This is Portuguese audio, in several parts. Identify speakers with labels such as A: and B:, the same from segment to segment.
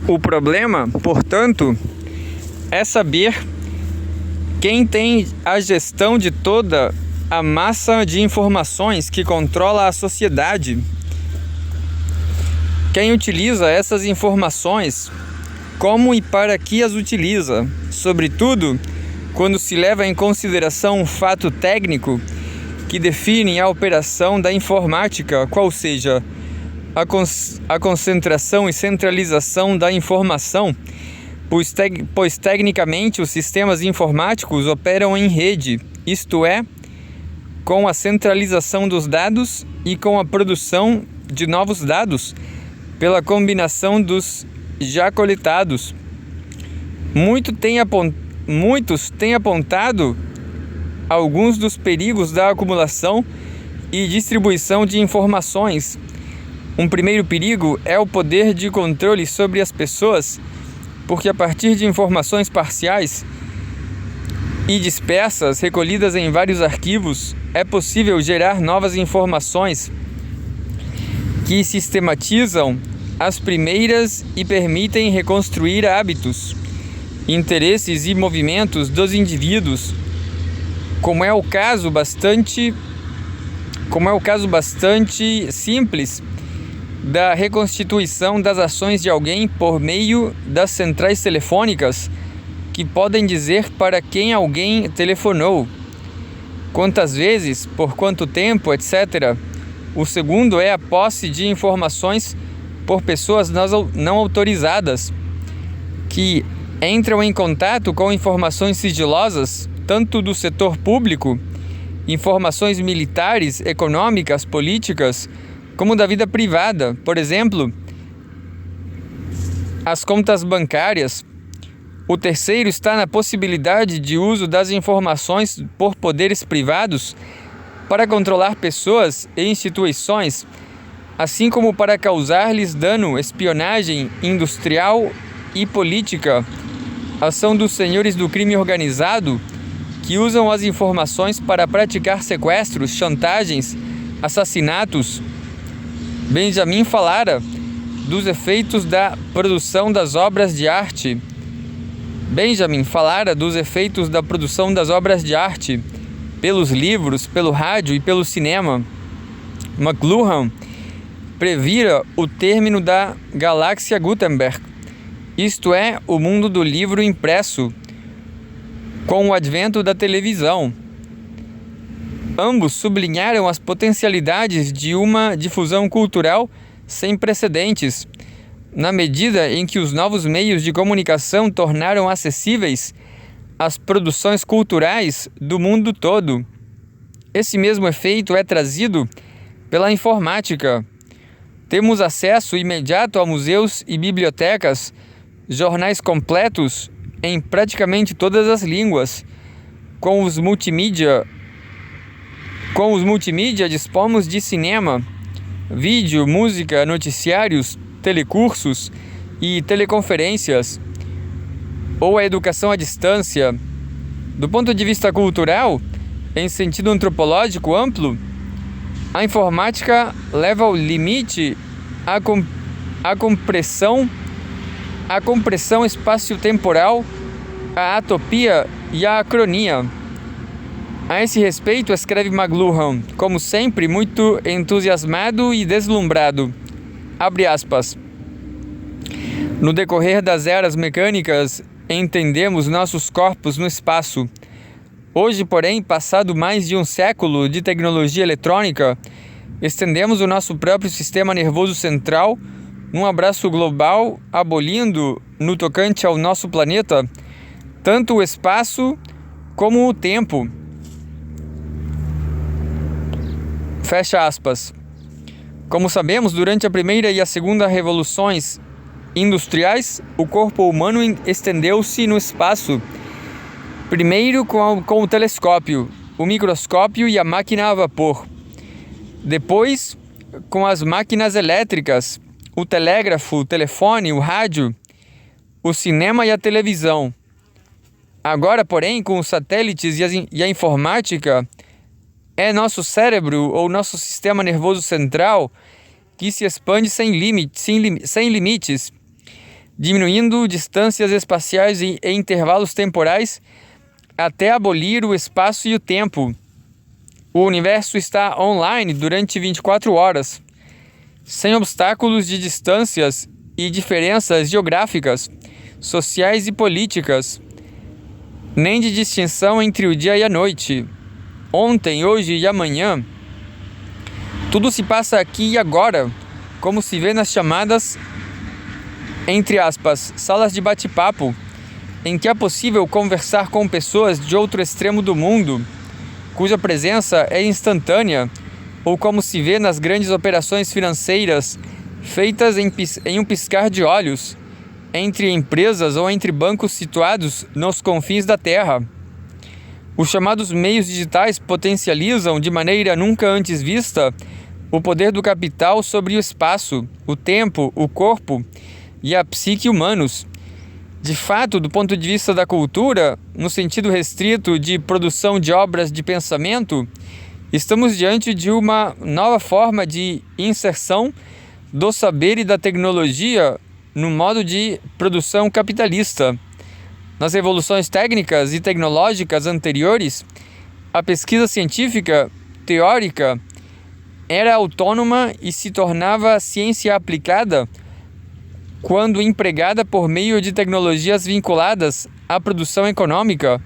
A: O problema, portanto, é saber quem tem a gestão de toda a massa de informações que controla a sociedade. Quem utiliza essas informações, como e para que as utiliza, sobretudo quando se leva em consideração um fato técnico que define a operação da informática, qual seja a concentração e centralização da informação, pois tecnicamente os sistemas informáticos operam em rede, isto é, com a centralização dos dados e com a produção de novos dados pela combinação dos já coletados. Muitos têm apontado alguns dos perigos da acumulação e distribuição de informações. Um primeiro perigo é o poder de controle sobre as pessoas, porque a partir de informações parciais e dispersas, recolhidas em vários arquivos, é possível gerar novas informações que sistematizam as primeiras e permitem reconstruir hábitos, interesses e movimentos dos indivíduos, como é o caso bastante simples da reconstituição das ações de alguém por meio das centrais telefônicas, que podem dizer para quem alguém telefonou, quantas vezes, por quanto tempo, etc. O segundo é a posse de informações por pessoas não autorizadas, que entram em contato com informações sigilosas, tanto do setor público, informações militares, econômicas, políticas, como da vida privada, por exemplo, as contas bancárias. O terceiro está na possibilidade de uso das informações por poderes privados para controlar pessoas e instituições, assim como para causar-lhes dano, espionagem industrial e política, ação dos senhores do crime organizado, que usam as informações para praticar sequestros, chantagens, assassinatos. Benjamin falara dos efeitos da produção das obras de arte. Pelos livros, pelo rádio e pelo cinema. McLuhan previra o término da galáxia Gutenberg, isto é, o mundo do livro impresso, com o advento da televisão. Ambos sublinharam as potencialidades de uma difusão cultural sem precedentes, na medida em que os novos meios de comunicação tornaram acessíveis as produções culturais do mundo todo. Esse mesmo efeito é trazido pela informática. Temos acesso imediato a museus e bibliotecas, jornais completos em praticamente todas as línguas. Com os multimídia dispomos de cinema, vídeo, música, noticiários, telecursos e teleconferências, ou a educação à distância. Do ponto de vista cultural, em sentido antropológico amplo, a informática leva ao limite a compressão espaço-temporal, a atopia e a acronia. A esse respeito, escreve McLuhan, como sempre, muito entusiasmado e deslumbrado. Abre aspas. No decorrer das eras mecânicas, entendemos nossos corpos no espaço. Hoje, porém, passado mais de um século de tecnologia eletrônica, estendemos o nosso próprio sistema nervoso central num abraço global, abolindo, no tocante ao nosso planeta, tanto o espaço como o tempo. Fecha aspas. Como sabemos, durante a primeira e a segunda revoluções industriais, o corpo humano estendeu-se no espaço. Primeiro com o telescópio, o microscópio e a máquina a vapor. Depois, com as máquinas elétricas, o telégrafo, o telefone, o rádio, o cinema e a televisão. Agora, porém, com os satélites e a informática, é nosso cérebro ou nosso sistema nervoso central que se expande sem limites, diminuindo distâncias espaciais e intervalos temporais até abolir o espaço e o tempo. O universo está online durante 24 horas, sem obstáculos de distâncias e diferenças geográficas, sociais e políticas, nem de distinção entre o dia e a noite, ontem, hoje e amanhã. Tudo se passa aqui e agora, como se vê nas chamadas, entre aspas, salas de bate-papo, em que é possível conversar com pessoas de outro extremo do mundo, cuja presença é instantânea, ou como se vê nas grandes operações financeiras feitas em um piscar de olhos, entre empresas ou entre bancos situados nos confins da Terra. Os chamados meios digitais potencializam de maneira nunca antes vista o poder do capital sobre o espaço, o tempo, o corpo e a psique humanos. De fato, do ponto de vista da cultura, no sentido restrito de produção de obras de pensamento, estamos diante de uma nova forma de inserção do saber e da tecnologia no modo de produção capitalista. Nas revoluções técnicas e tecnológicas anteriores, a pesquisa científica, teórica, era autônoma e se tornava ciência aplicada quando empregada por meio de tecnologias vinculadas à produção econômica,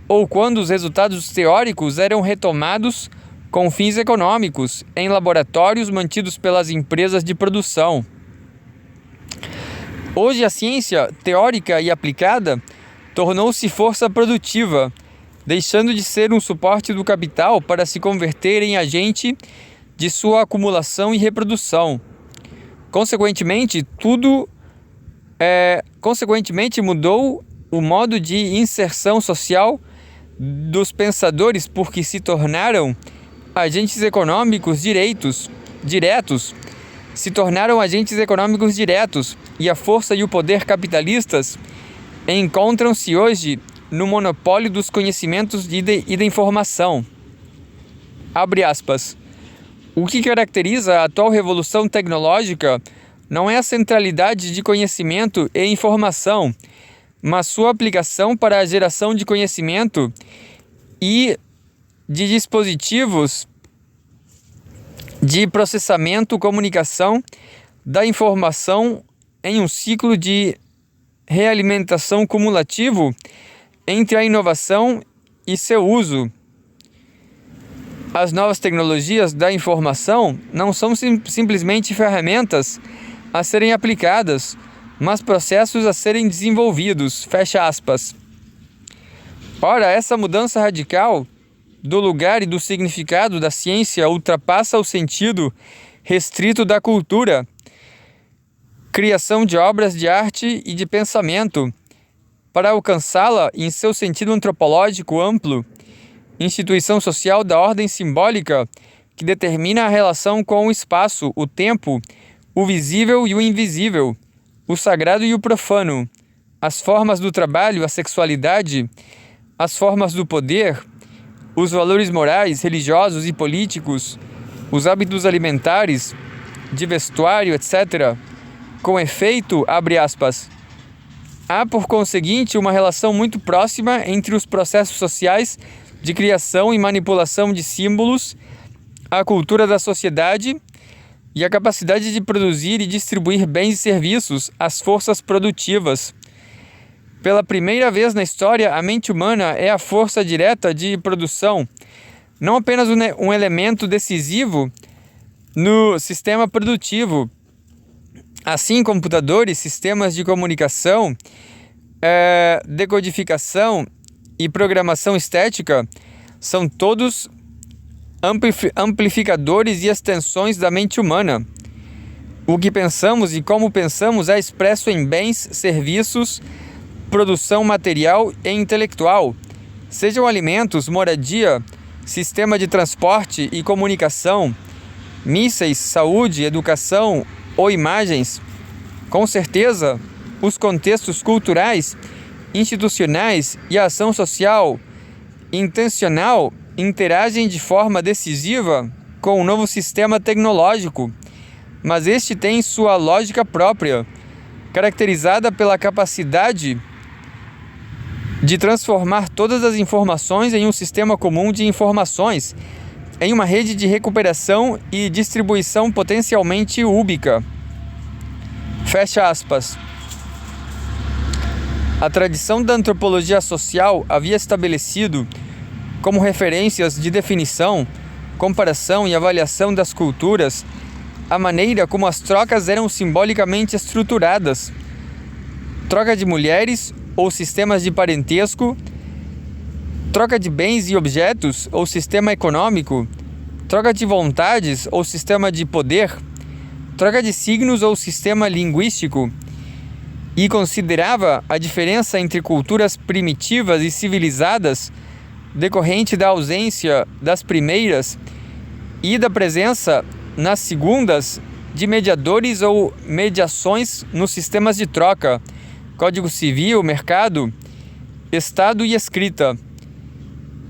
A: ou quando os resultados teóricos eram retomados com fins econômicos em laboratórios mantidos pelas empresas de produção. Hoje a ciência teórica e aplicada tornou-se força produtiva, deixando de ser um suporte do capital para se converter em agente de sua acumulação e reprodução. Consequentemente, mudou o modo de inserção social dos pensadores, porque se tornaram agentes econômicos diretos, e a força e o poder capitalistas encontram-se hoje no monopólio dos conhecimentos e da informação. Abre aspas. O que caracteriza a atual revolução tecnológica não é a centralidade de conhecimento e informação, mas sua aplicação para a geração de conhecimento e de dispositivos de processamento, comunicação da informação em um ciclo de realimentação cumulativo entre a inovação e seu uso. As novas tecnologias da informação não são simplesmente ferramentas a serem aplicadas, mas processos a serem desenvolvidos. Fecha aspas. Ora, essa mudança radical do lugar e do significado da ciência ultrapassa o sentido restrito da cultura, criação de obras de arte e de pensamento, para alcançá-la em seu sentido antropológico amplo, instituição social da ordem simbólica que determina a relação com o espaço, o tempo, o visível e o invisível, o sagrado e o profano, as formas do trabalho, a sexualidade, as formas do poder, os valores morais, religiosos e políticos, os hábitos alimentares, de vestuário, etc. Com efeito, abre aspas, há por conseguinte uma relação muito próxima entre os processos sociais de criação e manipulação de símbolos, a cultura da sociedade e a capacidade de produzir e distribuir bens e serviços, as forças produtivas. Pela primeira vez na história, a mente humana é a força direta de produção, não apenas um elemento decisivo no sistema produtivo. Assim, computadores, sistemas de comunicação, decodificação e programação estética são todos amplificadores e extensões da mente humana. O que pensamos e como pensamos é expresso em bens, serviços, produção material e intelectual, sejam alimentos, moradia, sistema de transporte e comunicação, mísseis, saúde, educação ou imagens. Com certeza, os contextos culturais, institucionais e a ação social intencional interagem de forma decisiva com o novo sistema tecnológico, mas este tem sua lógica própria, caracterizada pela capacidade de transformar todas as informações em um sistema comum de informações, em uma rede de recuperação e distribuição potencialmente úbica. Fecha aspas. A tradição da antropologia social havia estabelecido como referências de definição, comparação e avaliação das culturas a maneira como as trocas eram simbolicamente estruturadas: troca de mulheres ou sistemas de parentesco, troca de bens e objetos ou sistema econômico, troca de vontades ou sistema de poder, troca de signos ou sistema linguístico, e considerava a diferença entre culturas primitivas e civilizadas decorrente da ausência das primeiras e da presença nas segundas de mediadores ou mediações nos sistemas de troca, código civil, mercado, Estado e escrita.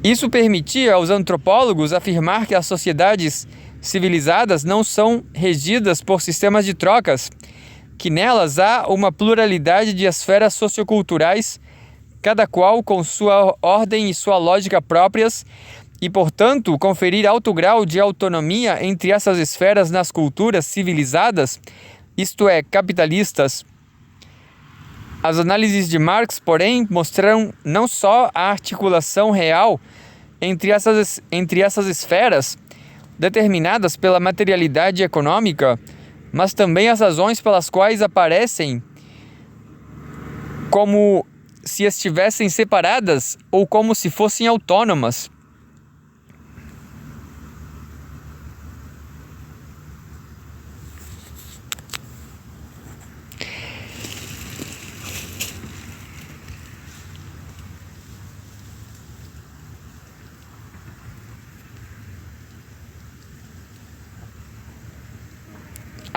A: Isso permitia aos antropólogos afirmar que as sociedades civilizadas não são regidas por sistemas de trocas, que nelas há uma pluralidade de esferas socioculturais, cada qual com sua ordem e sua lógica próprias, e, portanto, conferir alto grau de autonomia entre essas esferas nas culturas civilizadas, isto é, capitalistas. As análises de Marx, porém, mostraram não só a articulação real entre essas esferas, determinadas pela materialidade econômica, mas também as razões pelas quais aparecem como se estivessem separadas ou como se fossem autônomas.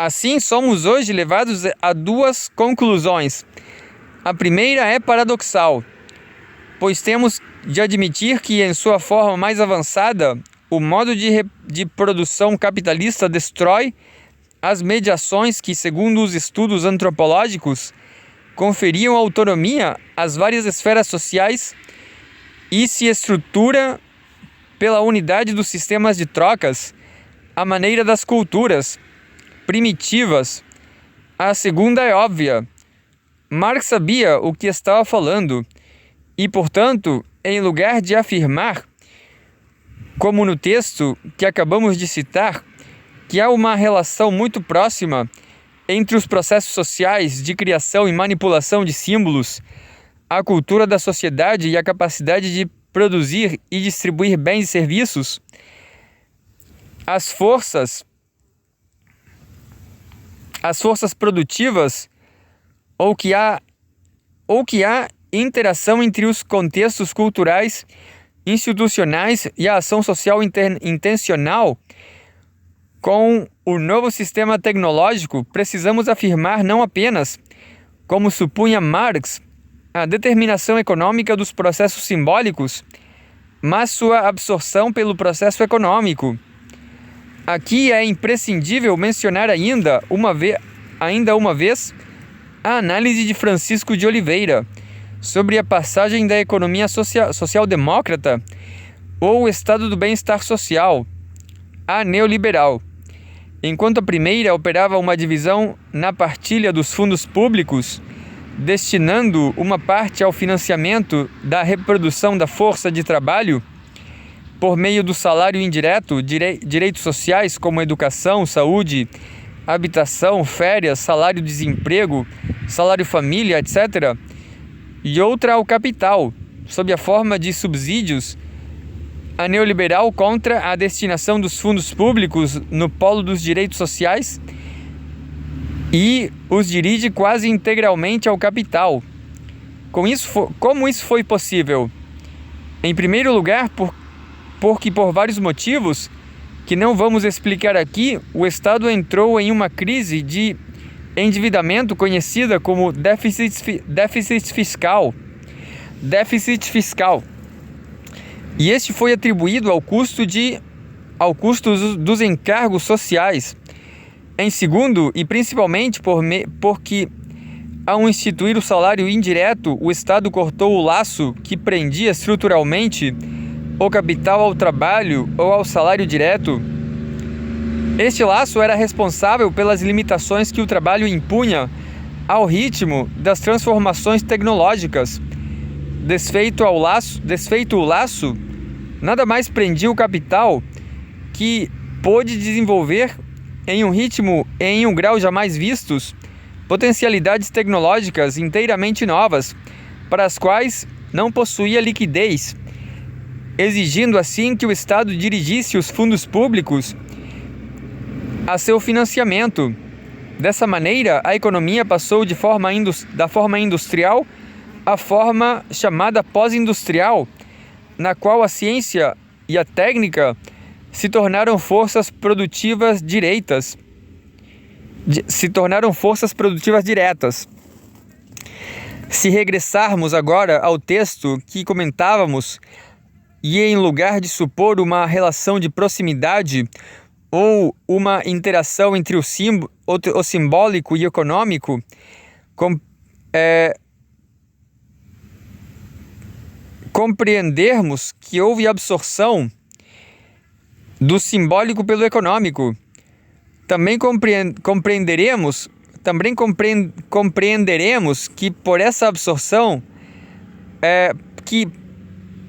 A: Assim, somos hoje levados a duas conclusões. A primeira é paradoxal, pois temos de admitir que, em sua forma mais avançada, o modo de produção capitalista destrói as mediações que, segundo os estudos antropológicos, conferiam autonomia às várias esferas sociais e se estrutura pela unidade dos sistemas de trocas, à maneira das culturas primitivas. A segunda é óbvia. Marx sabia o que estava falando e, portanto, em lugar de afirmar, como no texto que acabamos de citar, que há uma relação muito próxima entre os processos sociais de criação e manipulação de símbolos, a cultura da sociedade e a capacidade de produzir e distribuir bens e serviços, as forças produtivas, ou que há interação entre os contextos culturais, institucionais e a ação social intencional com o novo sistema tecnológico, precisamos afirmar não apenas, como supunha Marx, a determinação econômica dos processos simbólicos, mas sua absorção pelo processo econômico. Aqui é imprescindível mencionar ainda uma vez a análise de Francisco de Oliveira sobre a passagem da economia social-demócrata ou estado do bem-estar social à neoliberal. Enquanto a primeira operava uma divisão na partilha dos fundos públicos, destinando uma parte ao financiamento da reprodução da força de trabalho, por meio do salário indireto, direitos sociais como educação, saúde, habitação, férias, salário-desemprego, salário-família, etc., e outra ao capital, sob a forma de subsídios, a neoliberal contra a destinação dos fundos públicos no polo dos direitos sociais e os dirige quase integralmente ao capital. Como isso foi possível? Em primeiro lugar, porque por vários motivos que não vamos explicar aqui, o Estado entrou em uma crise de endividamento conhecida como déficit fiscal. E este foi atribuído ao custo dos encargos sociais. Em segundo, e principalmente porque Ao instituir o salário indireto, o Estado cortou o laço que prendia estruturalmente o capital ao trabalho ou ao salário direto. Este laço era responsável pelas limitações que o trabalho impunha ao ritmo das transformações tecnológicas. Desfeito o laço, nada mais prendia o capital, que pôde desenvolver em um grau jamais vistos, potencialidades tecnológicas inteiramente novas, para as quais não possuía liquidez, exigindo assim que o Estado dirigisse os fundos públicos a seu financiamento. Dessa maneira, a economia passou da forma industrial à forma chamada pós-industrial, na qual a ciência e a técnica se tornaram forças produtivas diretas. Se regressarmos agora ao texto que comentávamos, e em lugar de supor uma relação de proximidade ou uma interação entre o simbólico e o econômico, compreendermos que houve absorção do simbólico pelo econômico. Também compreenderemos que por essa absorção,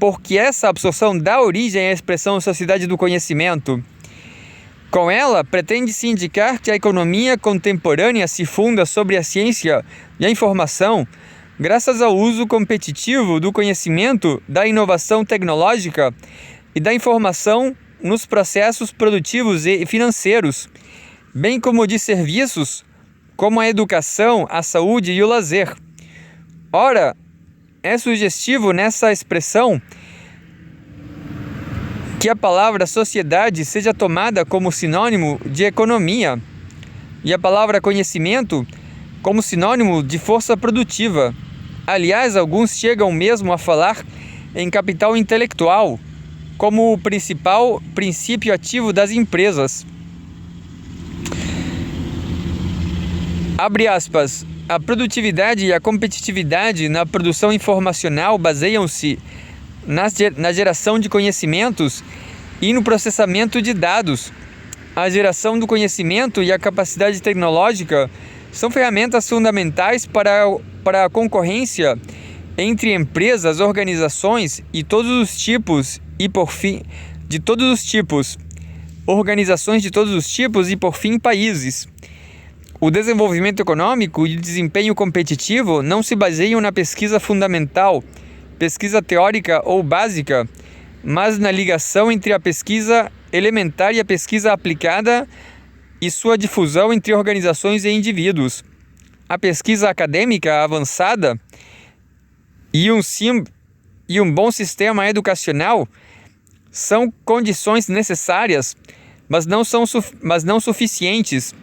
A: porque essa absorção dá origem à expressão sociedade do conhecimento. Com ela, pretende-se indicar que a economia contemporânea se funda sobre a ciência e a informação, graças ao uso competitivo do conhecimento, da inovação tecnológica e da informação nos processos produtivos e financeiros, bem como de serviços, como a educação, a saúde e o lazer. Ora, é sugestivo nessa expressão que a palavra sociedade seja tomada como sinônimo de economia e a palavra conhecimento como sinônimo de força produtiva. Aliás, alguns chegam mesmo a falar em capital intelectual como o principal princípio ativo das empresas. Abre aspas. A produtividade e a competitividade na produção informacional baseiam-se na geração de conhecimentos e no processamento de dados. A geração do conhecimento e a capacidade tecnológica são ferramentas fundamentais para a concorrência entre empresas, organizações e todos os tipos organizações de todos os tipos e, por fim, países. O desenvolvimento econômico e o desempenho competitivo não se baseiam na pesquisa fundamental, pesquisa teórica ou básica, mas na ligação entre a pesquisa elementar e a pesquisa aplicada e sua difusão entre organizações e indivíduos. A pesquisa acadêmica avançada e um bom sistema educacional são condições necessárias, mas não suficientes,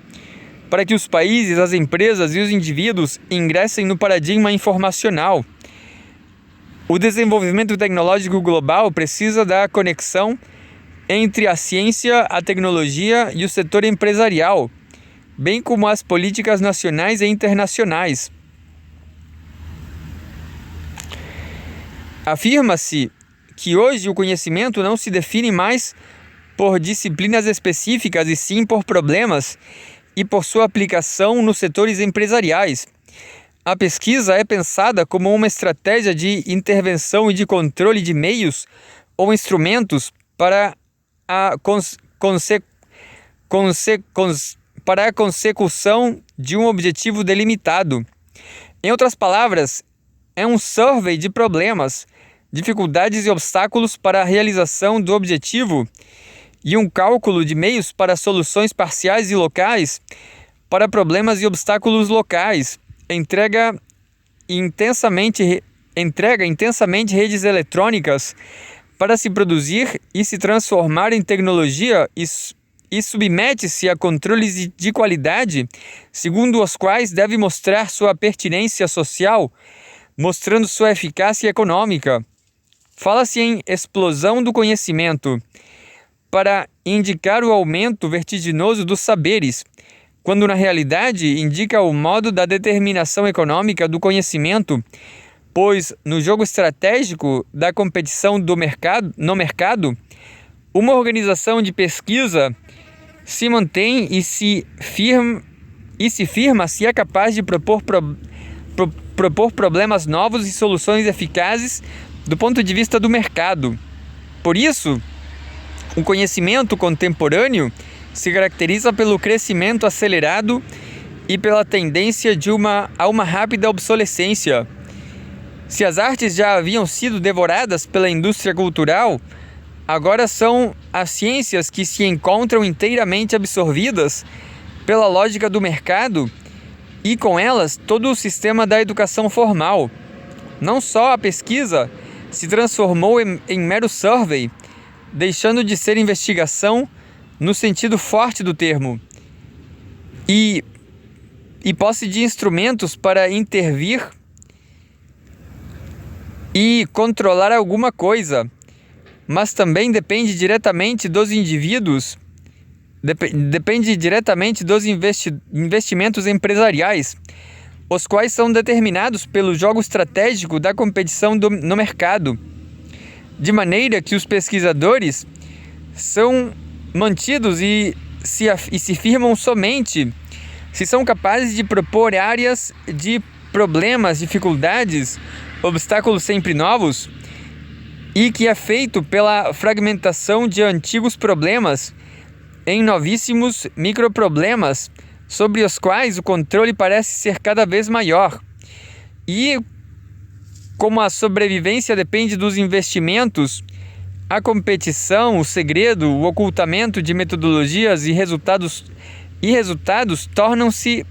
A: para que os países, as empresas e os indivíduos ingressem no paradigma informacional. O desenvolvimento tecnológico global precisa da conexão entre a ciência, a tecnologia e o setor empresarial, bem como as políticas nacionais e internacionais. Afirma-se que hoje o conhecimento não se define mais por disciplinas específicas e sim por problemas e por sua aplicação nos setores empresariais. A pesquisa é pensada como uma estratégia de intervenção e de controle de meios ou instrumentos para a consecução de um objetivo delimitado. Em outras palavras, é um survey de problemas, dificuldades e obstáculos para a realização do objetivo e um cálculo de meios para soluções parciais e locais para problemas e obstáculos locais. Entrega intensamente redes eletrônicas para se produzir e se transformar em tecnologia e submete-se a controles de qualidade, segundo os quais deve mostrar sua pertinência social, mostrando sua eficácia econômica. Fala-se em explosão do conhecimento, para indicar o aumento vertiginoso dos saberes, quando na realidade indica o modo da determinação econômica do conhecimento, pois no jogo estratégico da competição no mercado, uma organização de pesquisa se mantém e se firma se é capaz de propor problemas novos e soluções eficazes do ponto de vista do mercado. Por isso, o conhecimento contemporâneo se caracteriza pelo crescimento acelerado e pela tendência a uma rápida obsolescência. Se as artes já haviam sido devoradas pela indústria cultural, agora são as ciências que se encontram inteiramente absorvidas pela lógica do mercado e, com elas, todo o sistema da educação formal. Não só a pesquisa se transformou em mero survey, deixando de ser investigação no sentido forte do termo, e posse de instrumentos para intervir e controlar alguma coisa, mas também depende diretamente dos indivíduos, depende diretamente dos investimentos empresariais, os quais são determinados pelo jogo estratégico da competição no mercado, de maneira que os pesquisadores são mantidos e se firmam somente se são capazes de propor áreas de problemas, dificuldades, obstáculos sempre novos, e que é feito pela fragmentação de antigos problemas em novíssimos microproblemas, sobre os quais o controle parece ser cada vez maior. E como a sobrevivência depende dos investimentos, a competição, o segredo, o ocultamento de metodologias e resultados tornam-se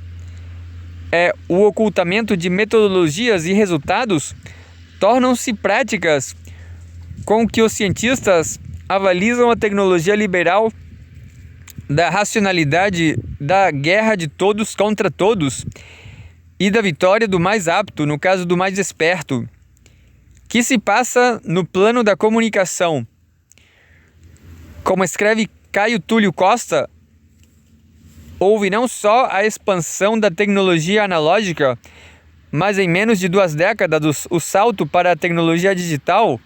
A: o ocultamento de metodologias e resultados tornam-se práticas com que os cientistas avalizam a tecnologia liberal da racionalidade, da guerra de todos contra todos e da vitória do mais apto, no caso do mais esperto. Que se passa no plano da comunicação? Como escreve Caio Túlio Costa, houve não só a expansão da tecnologia analógica, mas em menos de 2 décadas o salto para a tecnologia digital,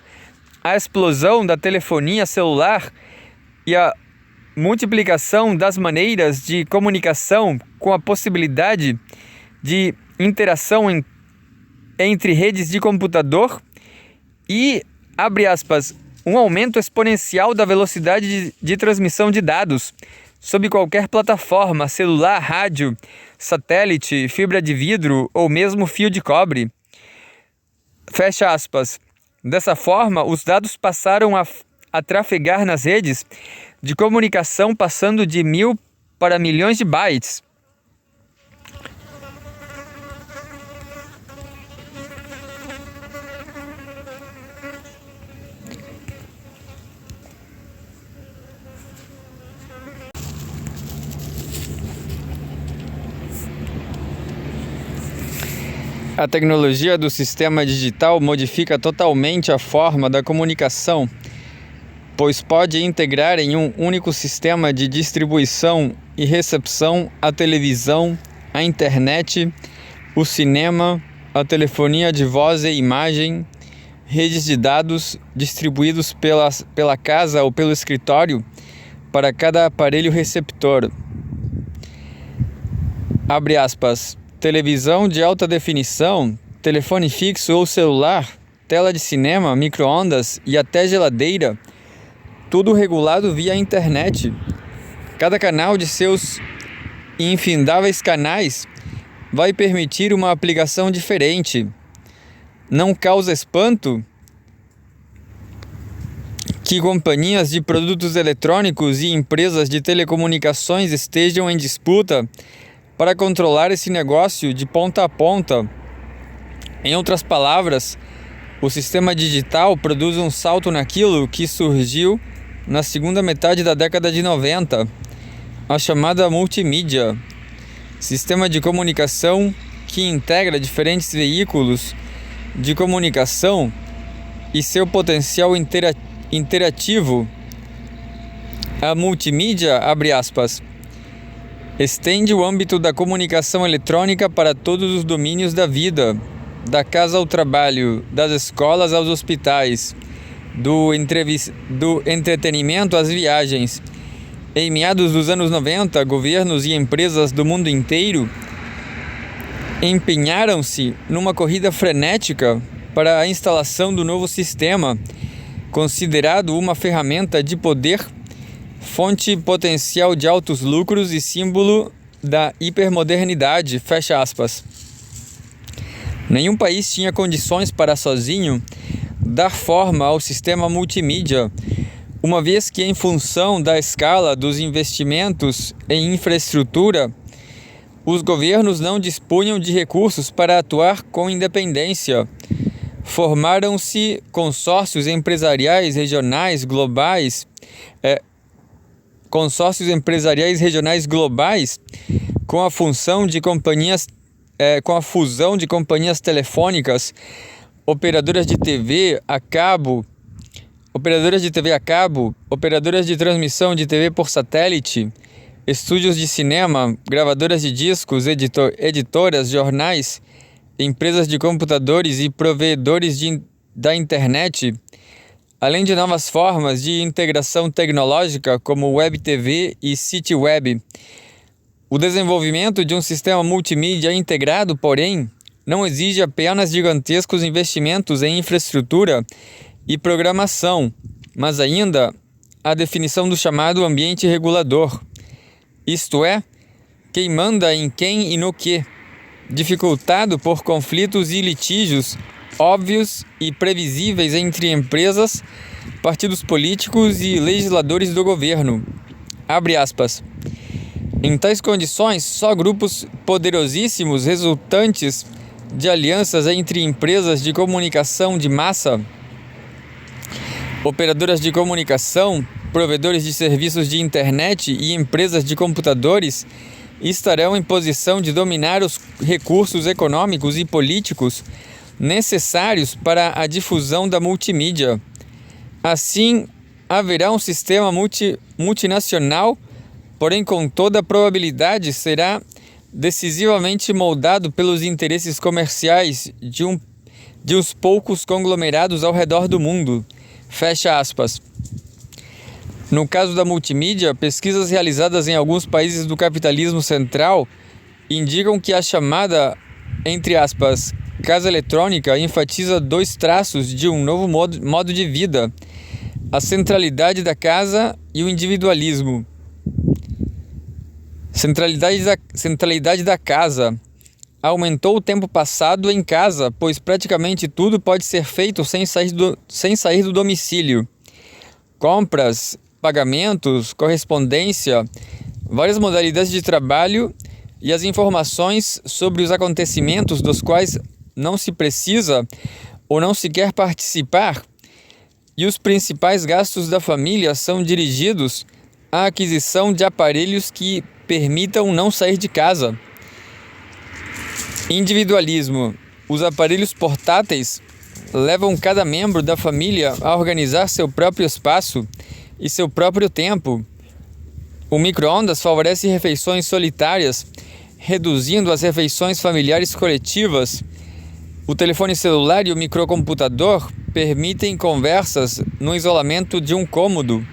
A: a explosão da telefonia celular e a multiplicação das maneiras de comunicação com a possibilidade de interação entre redes de computador e, abre aspas, um aumento exponencial da velocidade de transmissão de dados sob qualquer plataforma, celular, rádio, satélite, fibra de vidro ou mesmo fio de cobre. Fecha aspas. Dessa forma, os dados passaram a trafegar nas redes de comunicação, passando de 1000 para milhões de bytes. A tecnologia do sistema digital modifica totalmente a forma da comunicação, pois pode integrar em um único sistema de distribuição e recepção a televisão, a internet, o cinema, a telefonia de voz e imagem, redes de dados distribuídos pela casa ou pelo escritório para cada aparelho receptor. Abre aspas. Televisão de alta definição, telefone fixo ou celular, tela de cinema, micro-ondas e até geladeira, tudo regulado via internet. Cada canal de seus infindáveis canais vai permitir uma aplicação diferente. Não causa espanto que companhias de produtos eletrônicos e empresas de telecomunicações estejam em disputa para controlar esse negócio de ponta a ponta. Em outras palavras, o sistema digital produz um salto naquilo que surgiu na segunda metade da década de 90, a chamada multimídia, sistema de comunicação que integra diferentes veículos de comunicação e seu potencial interativo. A multimídia, abre aspas, Estende o âmbito da comunicação eletrônica para todos os domínios da vida, da casa ao trabalho, das escolas aos hospitais, do entretenimento às viagens. Em meados dos anos 90, governos e empresas do mundo inteiro empenharam-se numa corrida frenética para a instalação do novo sistema, considerado uma ferramenta de poder, fonte potencial de altos lucros e símbolo da hipermodernidade, fecha aspas. Nenhum país tinha condições para sozinho dar forma ao sistema multimídia, uma vez que, em função da escala dos investimentos em infraestrutura, os governos não dispunham de recursos para atuar com independência. Formaram-se consórcios empresariais regionais globais, com a fusão de companhias telefônicas, operadoras de TV a cabo, operadoras de transmissão de TV por satélite, estúdios de cinema, gravadoras de discos, editoras, jornais, empresas de computadores e provedores da internet, além de novas formas de integração tecnológica como Web TV e City Web. O desenvolvimento de um sistema multimídia integrado, porém, não exige apenas gigantescos investimentos em infraestrutura e programação, mas ainda a definição do chamado ambiente regulador, isto é, quem manda em quem e no que, dificultado por conflitos e litígios óbvios e previsíveis entre empresas, partidos políticos e legisladores do governo. Abre aspas. Em tais condições, só grupos poderosíssimos resultantes de alianças entre empresas de comunicação de massa, operadoras de comunicação, provedores de serviços de internet e empresas de computadores estarão em posição de dominar os recursos econômicos e políticos necessários para a difusão da multimídia. Assim, haverá um sistema multinacional, porém com toda probabilidade será decisivamente moldado pelos interesses comerciais de uns poucos conglomerados ao redor do mundo. Fecha aspas. No caso da multimídia, pesquisas realizadas em alguns países do capitalismo central indicam que a chamada, entre aspas, casa eletrônica enfatiza dois traços de um novo modo de vida: a centralidade da casa e o individualismo. Centralidade da casa. Aumentou o tempo passado em casa, pois praticamente tudo pode ser feito sem sair do domicílio. Compras, pagamentos, correspondência, várias modalidades de trabalho e as informações sobre os acontecimentos dos quais não se precisa ou não se quer participar, e os principais gastos da família são dirigidos à aquisição de aparelhos que permitam não sair de casa. Individualismo. Os aparelhos portáteis levam cada membro da família a organizar seu próprio espaço e seu próprio tempo. O micro-ondas favorece refeições solitárias, reduzindo as refeições familiares coletivas. O telefone celular e o microcomputador permitem conversas no isolamento de um cômodo,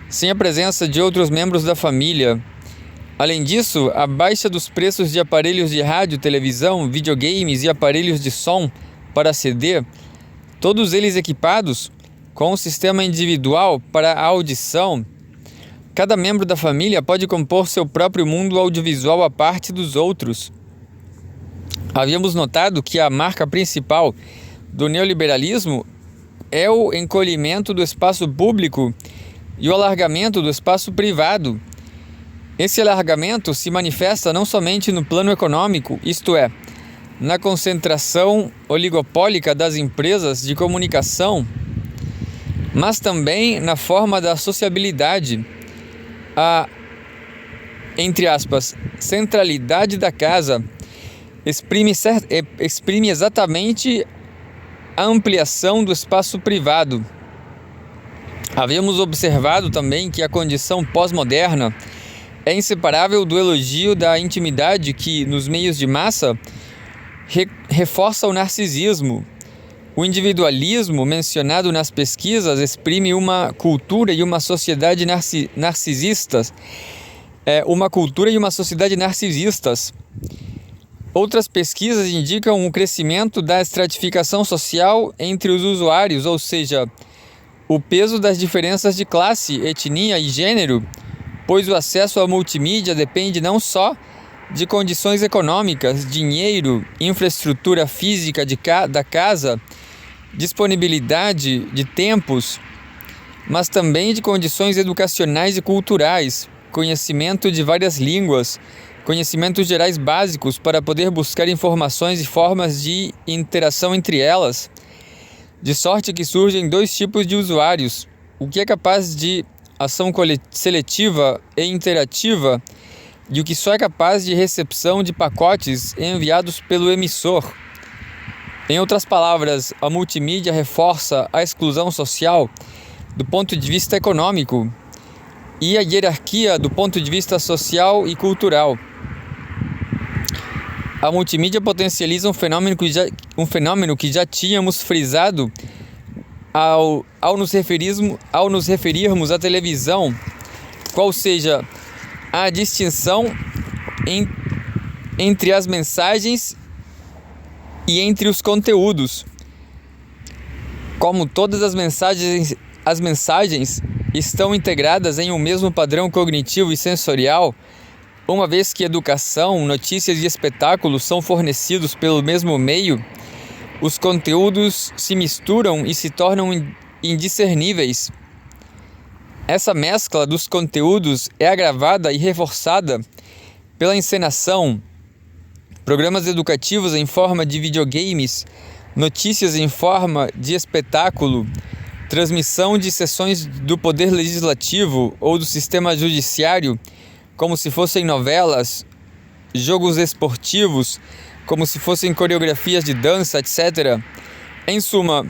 A: sem a presença de outros membros da família. Além disso, a baixa dos preços de aparelhos de rádio, televisão, videogames e aparelhos de som para CD, todos eles equipados com um sistema individual para a audição. Cada membro da família pode compor seu próprio mundo audiovisual à parte dos outros. Havíamos notado que a marca principal do neoliberalismo é o encolhimento do espaço público e o alargamento do espaço privado. Esse alargamento se manifesta não somente no plano econômico, isto é, na concentração oligopólica das empresas de comunicação, mas também na forma da sociabilidade. A, entre aspas, centralidade da casa exprime exatamente a ampliação do espaço privado. Havíamos observado também que a condição pós-moderna é inseparável do elogio da intimidade que, nos meios de massa, reforça o narcisismo. O individualismo mencionado nas pesquisas exprime uma cultura e uma sociedade narcisistas. Uma cultura e uma sociedade narcisistas. Outras pesquisas indicam o crescimento da estratificação social entre os usuários, ou seja, o peso das diferenças de classe, etnia e gênero, pois o acesso à multimídia depende não só de condições econômicas, dinheiro, infraestrutura física da casa, disponibilidade de tempos, mas também de condições educacionais e culturais, conhecimento de várias línguas, conhecimentos gerais básicos para poder buscar informações e formas de interação entre elas, de sorte que surgem dois tipos de usuários: o que é capaz de ação seletiva e interativa e o que só é capaz de recepção de pacotes enviados pelo emissor. Em outras palavras, a multimídia reforça a exclusão social do ponto de vista econômico e a hierarquia do ponto de vista social e cultural. A multimídia potencializa um fenômeno que já tínhamos frisado ao nos referirmos à televisão, qual seja a distinção entre as mensagens e entre os conteúdos. Como todas as mensagens estão integradas em um mesmo padrão cognitivo e sensorial, uma vez que educação, notícias e espetáculos são fornecidos pelo mesmo meio, os conteúdos se misturam e se tornam indiscerníveis. Essa mescla dos conteúdos é agravada e reforçada pela encenação, programas educativos em forma de videogames, notícias em forma de espetáculo, transmissão de sessões do Poder Legislativo ou do Sistema Judiciário, como se fossem novelas, jogos esportivos, como se fossem coreografias de dança, etc. Em suma,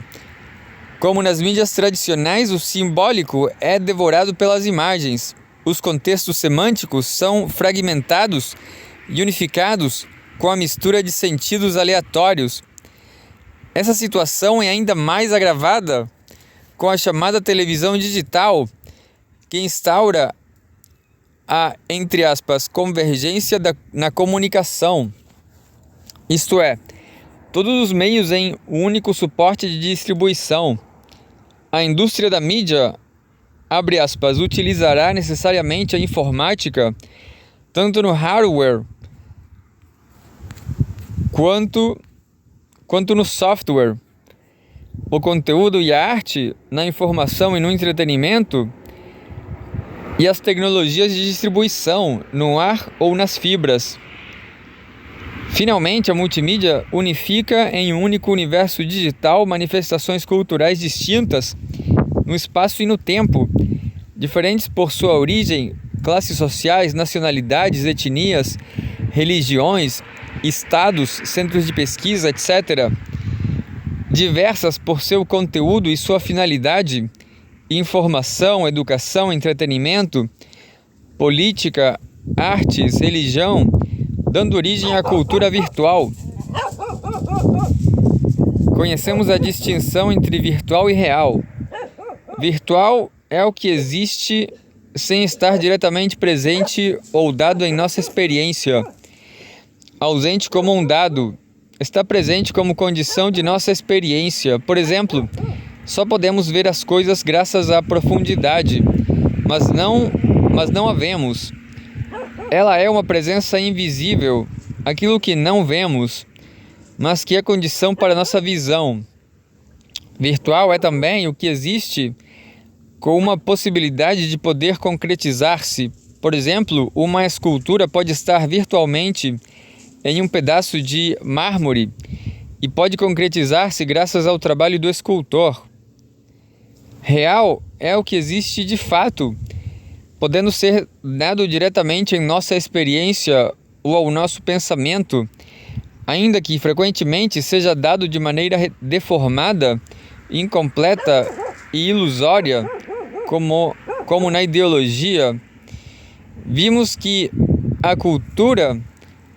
A: como nas mídias tradicionais, o simbólico é devorado pelas imagens. Os contextos semânticos são fragmentados e unificados com a mistura de sentidos aleatórios. Essa situação é ainda mais agravada com a chamada televisão digital, que instaura a, entre aspas, convergência na comunicação. Isto é, todos os meios em um único suporte de distribuição. A indústria da mídia, abre aspas, utilizará necessariamente a informática, tanto no hardware quanto no software. O conteúdo e a arte, na informação e no entretenimento, e as tecnologias de distribuição, no ar ou nas fibras. Finalmente, a multimídia unifica em um único universo digital manifestações culturais distintas no espaço e no tempo, diferentes por sua origem, classes sociais, nacionalidades, etnias, religiões, estados, centros de pesquisa, etc. Diversas por seu conteúdo e sua finalidade: informação, educação, entretenimento, política, artes, religião, dando origem à cultura virtual. Conhecemos a distinção entre virtual e real. Virtual é o que existe sem estar diretamente presente ou dado em nossa experiência. Ausente como um dado, está presente como condição de nossa experiência. Por exemplo, só podemos ver as coisas graças à profundidade, mas não a vemos. Ela é uma presença invisível, aquilo que não vemos, mas que é condição para nossa visão. Virtual é também o que existe com uma possibilidade de poder concretizar-se. Por exemplo, uma escultura pode estar virtualmente em um pedaço de mármore e pode concretizar-se graças ao trabalho do escultor. Real é o que existe de fato, podendo ser dado diretamente em nossa experiência ou ao nosso pensamento, ainda que frequentemente seja dado de maneira deformada, incompleta e ilusória, como na ideologia, vimos que a cultura,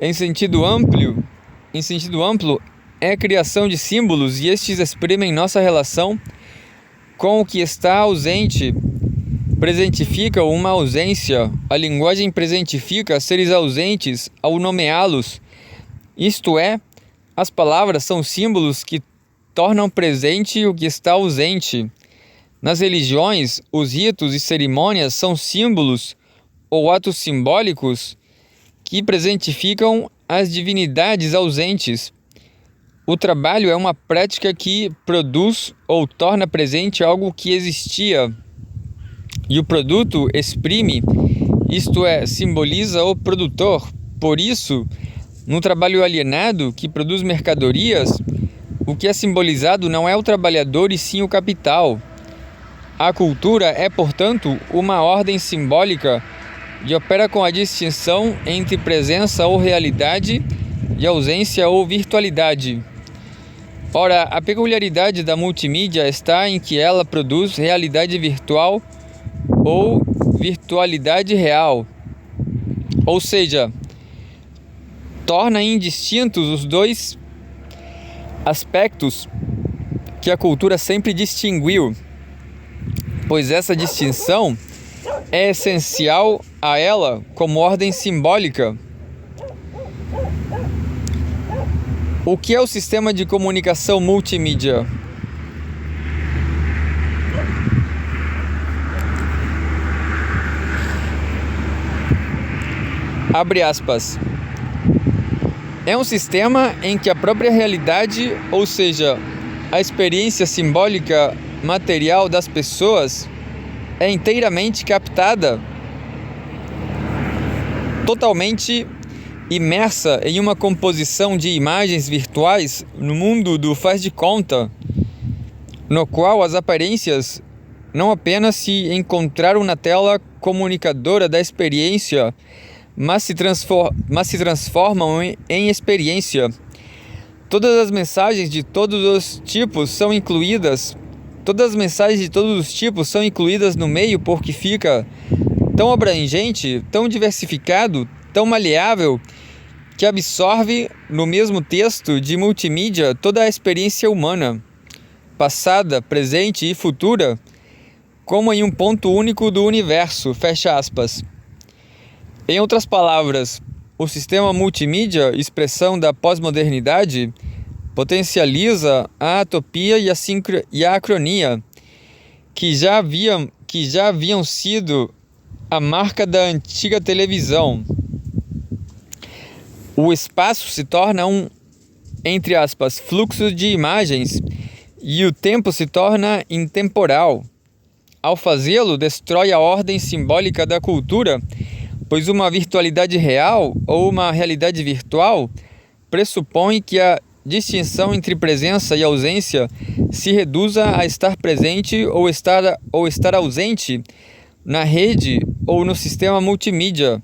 A: em sentido amplo, é a criação de símbolos e estes exprimem nossa relação com o que está ausente, presentifica uma ausência. A linguagem presentifica seres ausentes ao nomeá-los. Isto é, as palavras são símbolos que tornam presente o que está ausente. Nas religiões, os ritos e cerimônias são símbolos ou atos simbólicos que presentificam as divindades ausentes. O trabalho é uma prática que produz ou torna presente algo que existia. E o produto exprime, isto é, simboliza o produtor. Por isso, no trabalho alienado que produz mercadorias, o que é simbolizado não é o trabalhador e sim o capital. A cultura é, portanto, uma ordem simbólica e opera com a distinção entre presença ou realidade e ausência ou virtualidade. Ora, a peculiaridade da multimídia está em que ela produz realidade virtual ou virtualidade real, ou seja, torna indistintos os dois aspectos que a cultura sempre distinguiu, pois essa distinção é essencial a ela como ordem simbólica. O que é o sistema de comunicação multimídia? Abre aspas. É um sistema em que a própria realidade, ou seja, a experiência simbólica material das pessoas, é inteiramente captada, totalmente imersa em uma composição de imagens virtuais no mundo do faz de conta, no qual as aparências não apenas se encontraram na tela comunicadora da experiência, mas se transformam em experiência. Todas as mensagens de todos os tipos são incluídas no meio porque fica tão abrangente, tão diversificado, tão maleável, que absorve no mesmo texto de multimídia toda a experiência humana, passada, presente e futura, como em um ponto único do universo, fecha aspas. Em outras palavras, o sistema multimídia, expressão da pós-modernidade, potencializa a atopia e a acronia, que já haviam sido a marca da antiga televisão. O espaço se torna um, entre aspas, fluxo de imagens e o tempo se torna intemporal. Ao fazê-lo, destrói a ordem simbólica da cultura, pois uma virtualidade real ou uma realidade virtual pressupõe que a distinção entre presença e ausência se reduza a estar presente ou estar ausente na rede ou no sistema multimídia.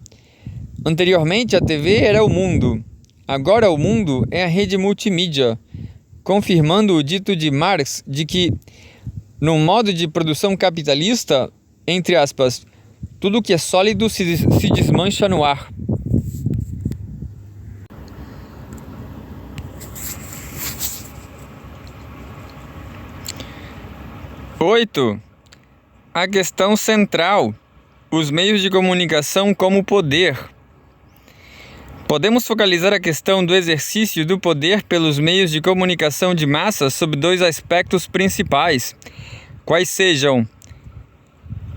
A: Anteriormente, a TV era o mundo. Agora o mundo é a rede multimídia, confirmando o dito de Marx de que, no modo de produção capitalista, entre aspas, tudo que é sólido se desmancha no ar. Oito. A questão central: os meios de comunicação como poder. Podemos focalizar a questão do exercício do poder pelos meios de comunicação de massa sob dois aspectos principais, quais sejam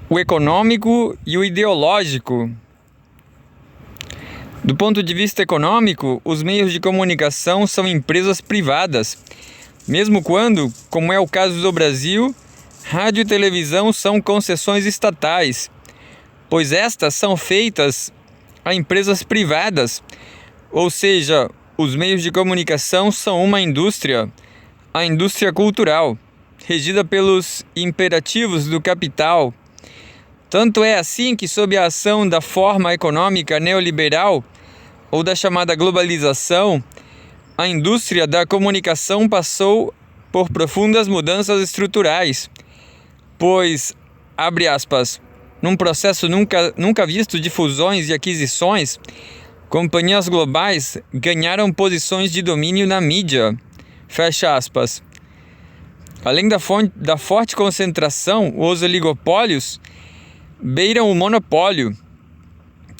A: o econômico e o ideológico. Do ponto de vista econômico, os meios de comunicação são empresas privadas, mesmo quando, como é o caso do Brasil, rádio e televisão são concessões estatais, pois estas são feitas a empresas privadas, ou seja, os meios de comunicação são uma indústria, a indústria cultural, regida pelos imperativos do capital. Tanto é assim que, sob a ação da forma econômica neoliberal ou da chamada globalização, a indústria da comunicação passou por profundas mudanças estruturais, pois, abre aspas, num processo nunca visto de fusões e aquisições, companhias globais ganharam posições de domínio na mídia. Fecha aspas. Além da forte concentração, os oligopólios beiram o monopólio.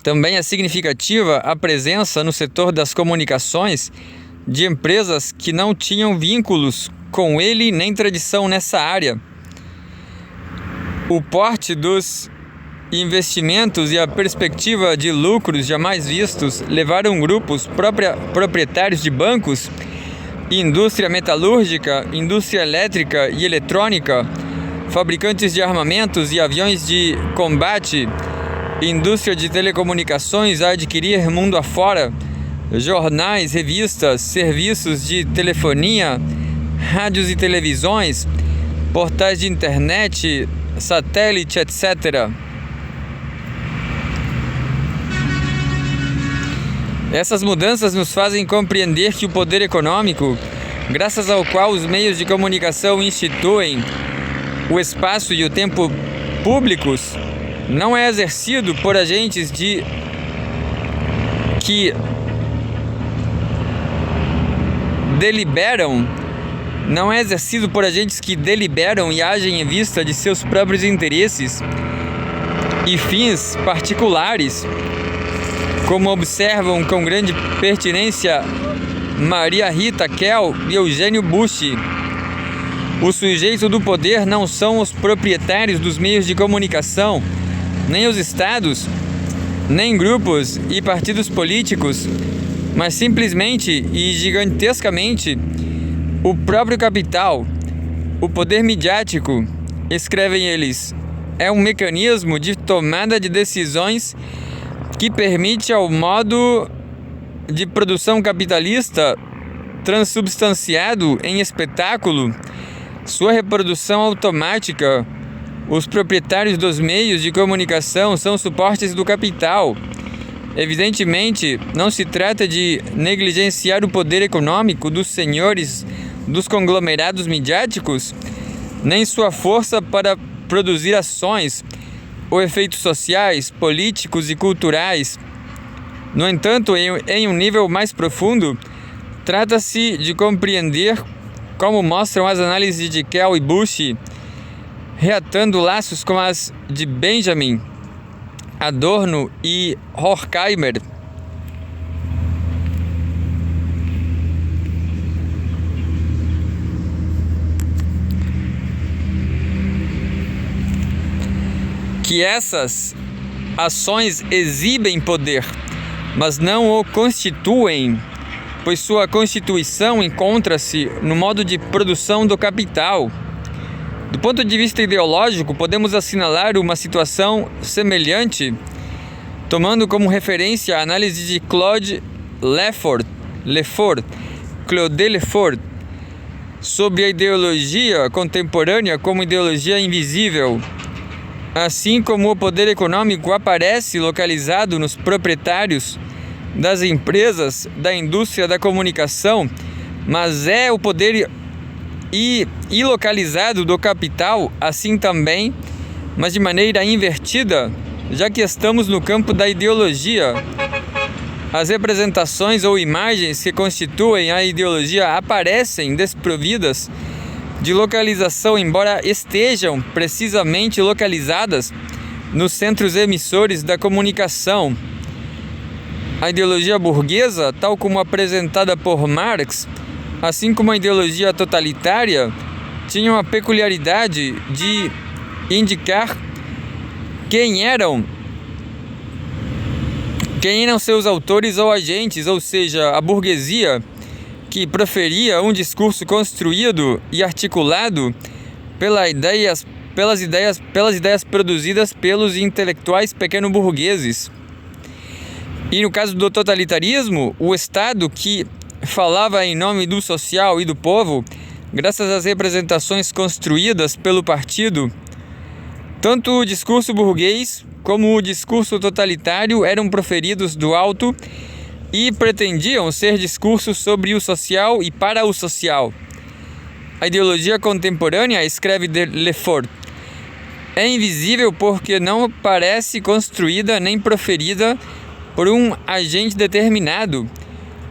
A: Também é significativa a presença no setor das comunicações de empresas que não tinham vínculos com ele nem tradição nessa área. O porte dos investimentos e a perspectiva de lucros jamais vistos levaram grupos proprietários de bancos, indústria metalúrgica, indústria elétrica e eletrônica, fabricantes de armamentos e aviões de combate, indústria de telecomunicações a adquirir mundo afora, jornais, revistas, serviços de telefonia, rádios e televisões, portais de internet, satélite, etc. Essas mudanças nos fazem compreender que o poder econômico, graças ao qual os meios de comunicação instituem o espaço e o tempo públicos, não é exercido por agentes que deliberam, não é exercido por agentes que deliberam e agem em vista de seus próprios interesses e fins particulares, como observam com grande pertinência Maria Rita Kell e Eugênio Bush. O sujeito do poder não são os proprietários dos meios de comunicação, nem os estados, nem grupos e partidos políticos, mas simplesmente e gigantescamente o próprio capital. O poder midiático, escrevem eles, é um mecanismo de tomada de decisões que permite ao modo de produção capitalista transubstanciado em espetáculo sua reprodução automática. Os proprietários dos meios de comunicação são suportes do capital. Evidentemente, não se trata de negligenciar o poder econômico dos senhores dos conglomerados midiáticos, nem sua força para produzir ações ou efeitos sociais, políticos e culturais. No entanto, em um nível mais profundo, trata-se de compreender, como mostram as análises de Kell e Bush, reatando laços como as de Benjamin, Adorno e Horkheimer, que essas ações exibem poder, mas não o constituem, pois sua constituição encontra-se no modo de produção do capital. Do ponto de vista ideológico, podemos assinalar uma situação semelhante, tomando como referência a análise de Claude Lefort, sobre a ideologia contemporânea como ideologia invisível. Assim como o poder econômico aparece localizado nos proprietários das empresas da indústria da comunicação, mas é o poder ilocalizado do capital, assim também, mas de maneira invertida, já que estamos no campo da ideologia. As representações ou imagens que constituem a ideologia aparecem desprovidas de localização, embora estejam precisamente localizadas nos centros emissores da comunicação. A ideologia burguesa, tal como apresentada por Marx, assim como a ideologia totalitária, tinha a peculiaridade de indicar quem eram seus autores ou agentes, ou seja, a burguesia, que proferia um discurso construído e articulado pelas ideias produzidas pelos intelectuais pequeno-burgueses. E no caso do totalitarismo, o Estado que falava em nome do social e do povo, graças às representações construídas pelo partido. Tanto o discurso burguês como o discurso totalitário eram proferidos do alto e pretendiam ser discursos sobre o social e para o social. A ideologia contemporânea, escreve Lefort, É invisível porque não parece construída nem proferida por um agente determinado,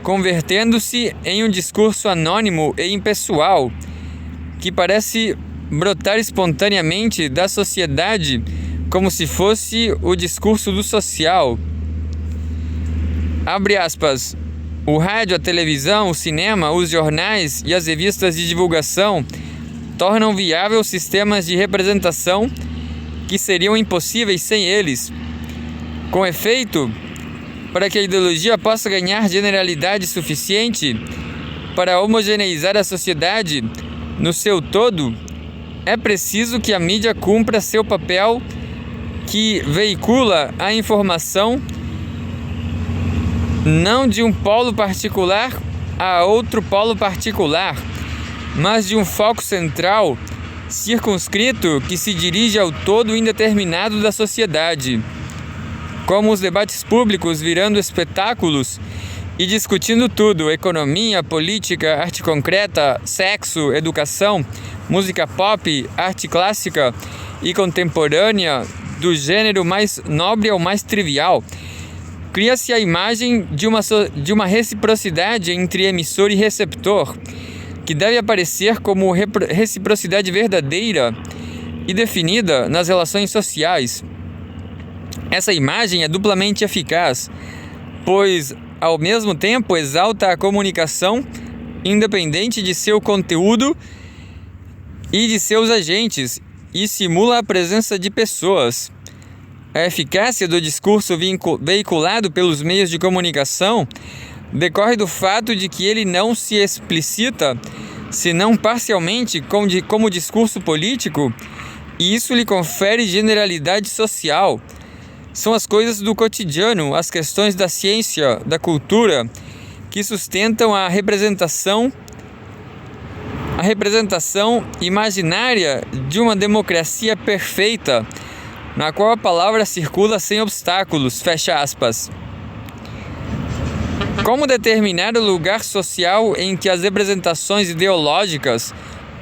A: convertendo-se em um discurso anônimo e impessoal, que parece brotar espontaneamente da sociedade como se fosse o discurso do social. Abre aspas. O rádio, a televisão, o cinema, os jornais e as revistas de divulgação tornam viável sistemas de representação que seriam impossíveis sem eles. Com efeito, para que a ideologia possa ganhar generalidade suficiente para homogeneizar a sociedade no seu todo, é preciso que a mídia cumpra seu papel, que veicula a informação não de um polo particular a outro polo particular, mas de um foco central, circunscrito, que se dirige ao todo indeterminado da sociedade. Como os debates públicos virando espetáculos e discutindo tudo: economia, política, arte concreta, sexo, educação, música pop, arte clássica e contemporânea, do gênero mais nobre ao mais trivial. Cria-se a imagem de uma reciprocidade entre emissor e receptor, que deve aparecer como reciprocidade verdadeira e definida nas relações sociais. Essa imagem é duplamente eficaz, pois, ao mesmo tempo, exalta a comunicação, independente de seu conteúdo e de seus agentes, e simula a presença de pessoas. A eficácia do discurso veiculado pelos meios de comunicação decorre do fato de que ele não se explicita, senão parcialmente, como discurso político, e isso lhe confere generalidade social. São as coisas do cotidiano, as questões da ciência, da cultura, que sustentam a representação imaginária de uma democracia perfeita, na qual a palavra circula sem obstáculos, fecha aspas. Como determinar o lugar social em que as representações ideológicas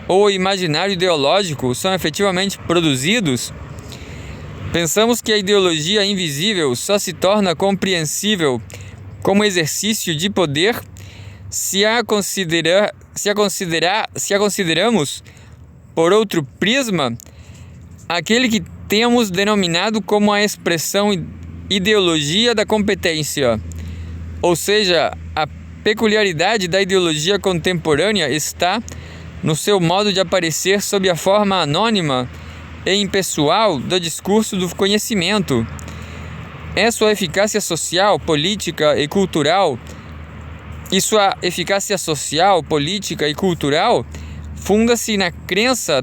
A: ou o imaginário ideológico são efetivamente produzidos? Pensamos que a ideologia invisível só se torna compreensível como exercício de poder se a consideramos por outro prisma, aquele que temos denominado como a expressão ideologia da competência. Ou seja, a peculiaridade da ideologia contemporânea está no seu modo de aparecer sob a forma anônima e impessoal do discurso do conhecimento. É sua eficácia social, política e cultural, funda-se na crença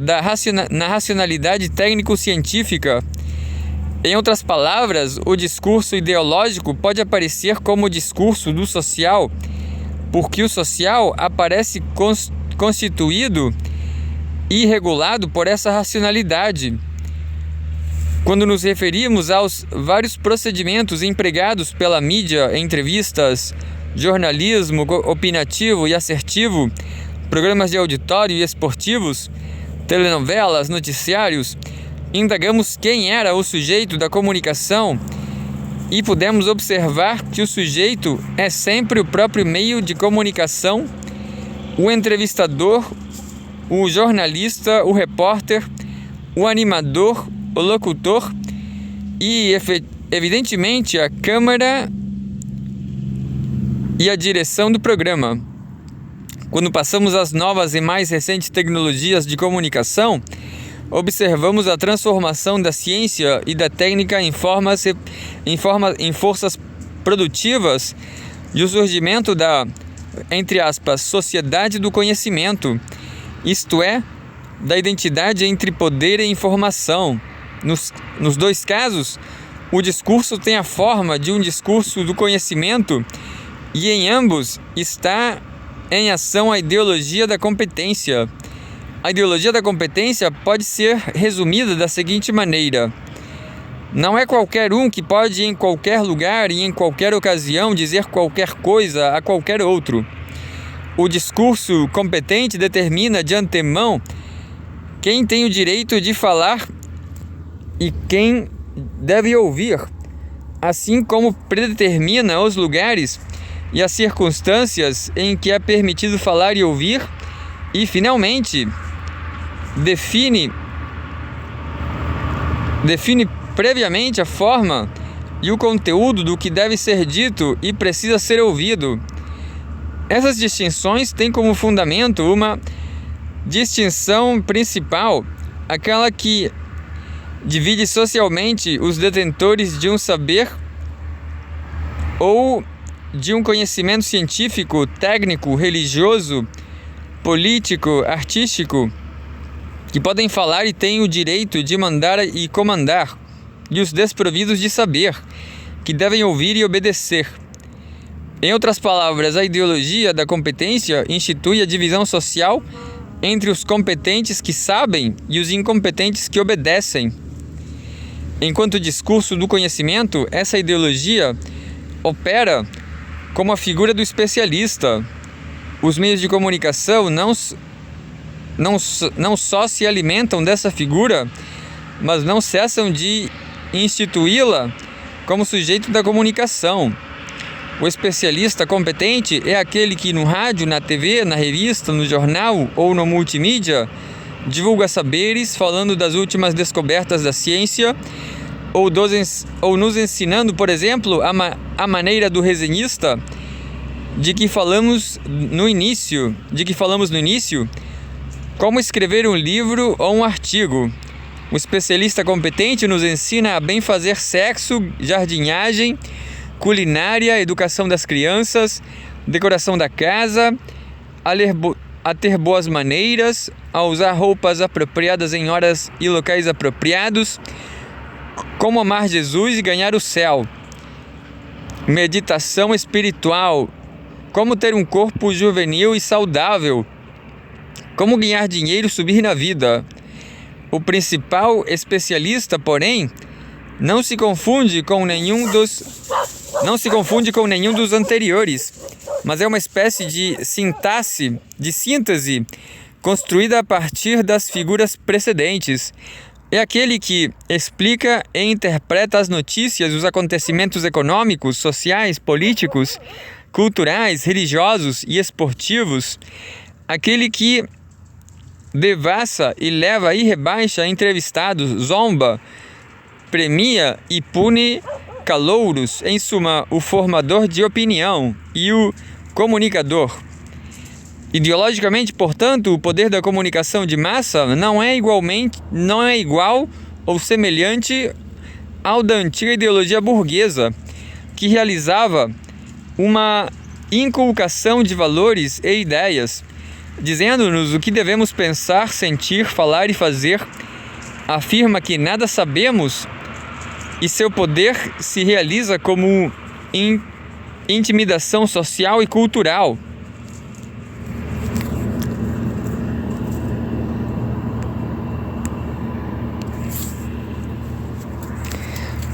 A: na racionalidade técnico-científica. Em outras palavras, o discurso ideológico pode aparecer como o discurso do social, porque o social aparece constituído e regulado por essa racionalidade. Quando nos referimos aos vários procedimentos empregados pela mídia, entrevistas, jornalismo opinativo e assertivo, programas de auditório e esportivos, telenovelas, noticiários, indagamos quem era o sujeito da comunicação e pudemos observar que o sujeito é sempre o próprio meio de comunicação, o entrevistador, o jornalista, o repórter, o animador, o locutor e, evidentemente, a câmera e a direção do programa. Quando passamos às novas e mais recentes tecnologias de comunicação, observamos a transformação da ciência e da técnica em forças produtivas e o surgimento da, entre aspas, sociedade do conhecimento, isto é, da identidade entre poder e informação. Nos dois casos, o discurso tem a forma de um discurso do conhecimento e em ambos está em ação a ideologia da competência. A ideologia da competência pode ser resumida da seguinte maneira: não é qualquer um que pode em qualquer lugar e em qualquer ocasião dizer qualquer coisa a qualquer outro. O discurso competente determina de antemão quem tem o direito de falar e quem deve ouvir, assim como predetermina os lugares e as circunstâncias em que é permitido falar e ouvir, e, finalmente, define previamente a forma e o conteúdo do que deve ser dito e precisa ser ouvido. Essas distinções têm como fundamento uma distinção principal, aquela que divide socialmente os detentores de um saber ou de um conhecimento científico, técnico, religioso, político, artístico, que podem falar e têm o direito de mandar e comandar, e os desprovidos de saber, que devem ouvir e obedecer. Em outras palavras, a ideologia da competência institui a divisão social entre os competentes que sabem e os incompetentes que obedecem. Enquanto discurso do conhecimento, essa ideologia opera como a figura do especialista. Os meios de comunicação não só se alimentam dessa figura, mas não cessam de instituí-la como sujeito da comunicação. O especialista competente é aquele que no rádio, na TV, na revista, no jornal ou no multimídia divulga saberes falando das últimas descobertas da ciência ou nos ensinando, por exemplo, a maneira do resenhista de que falamos no início, como escrever um livro ou um artigo. O especialista competente nos ensina a bem fazer sexo, jardinagem, culinária, educação das crianças, decoração da casa, a ter boas maneiras, a usar roupas apropriadas em horas e locais apropriados, como amar Jesus e ganhar o céu, meditação espiritual, como ter um corpo juvenil e saudável, como ganhar dinheiro e subir na vida. O principal especialista, porém, não se confunde com nenhum dos anteriores, mas é uma espécie de síntese construída a partir das figuras precedentes. É aquele que explica e interpreta as notícias, os acontecimentos econômicos, sociais, políticos, culturais, religiosos e esportivos. Aquele que devassa e leva e rebaixa entrevistados, zomba, premia e pune calouros, em suma, o formador de opinião e o comunicador. Ideologicamente, portanto, o poder da comunicação de massa não é igual ou semelhante ao da antiga ideologia burguesa, que realizava uma inculcação de valores e ideias, dizendo-nos o que devemos pensar, sentir, falar e fazer. Afirma que nada sabemos e seu poder se realiza como intimidação social e cultural.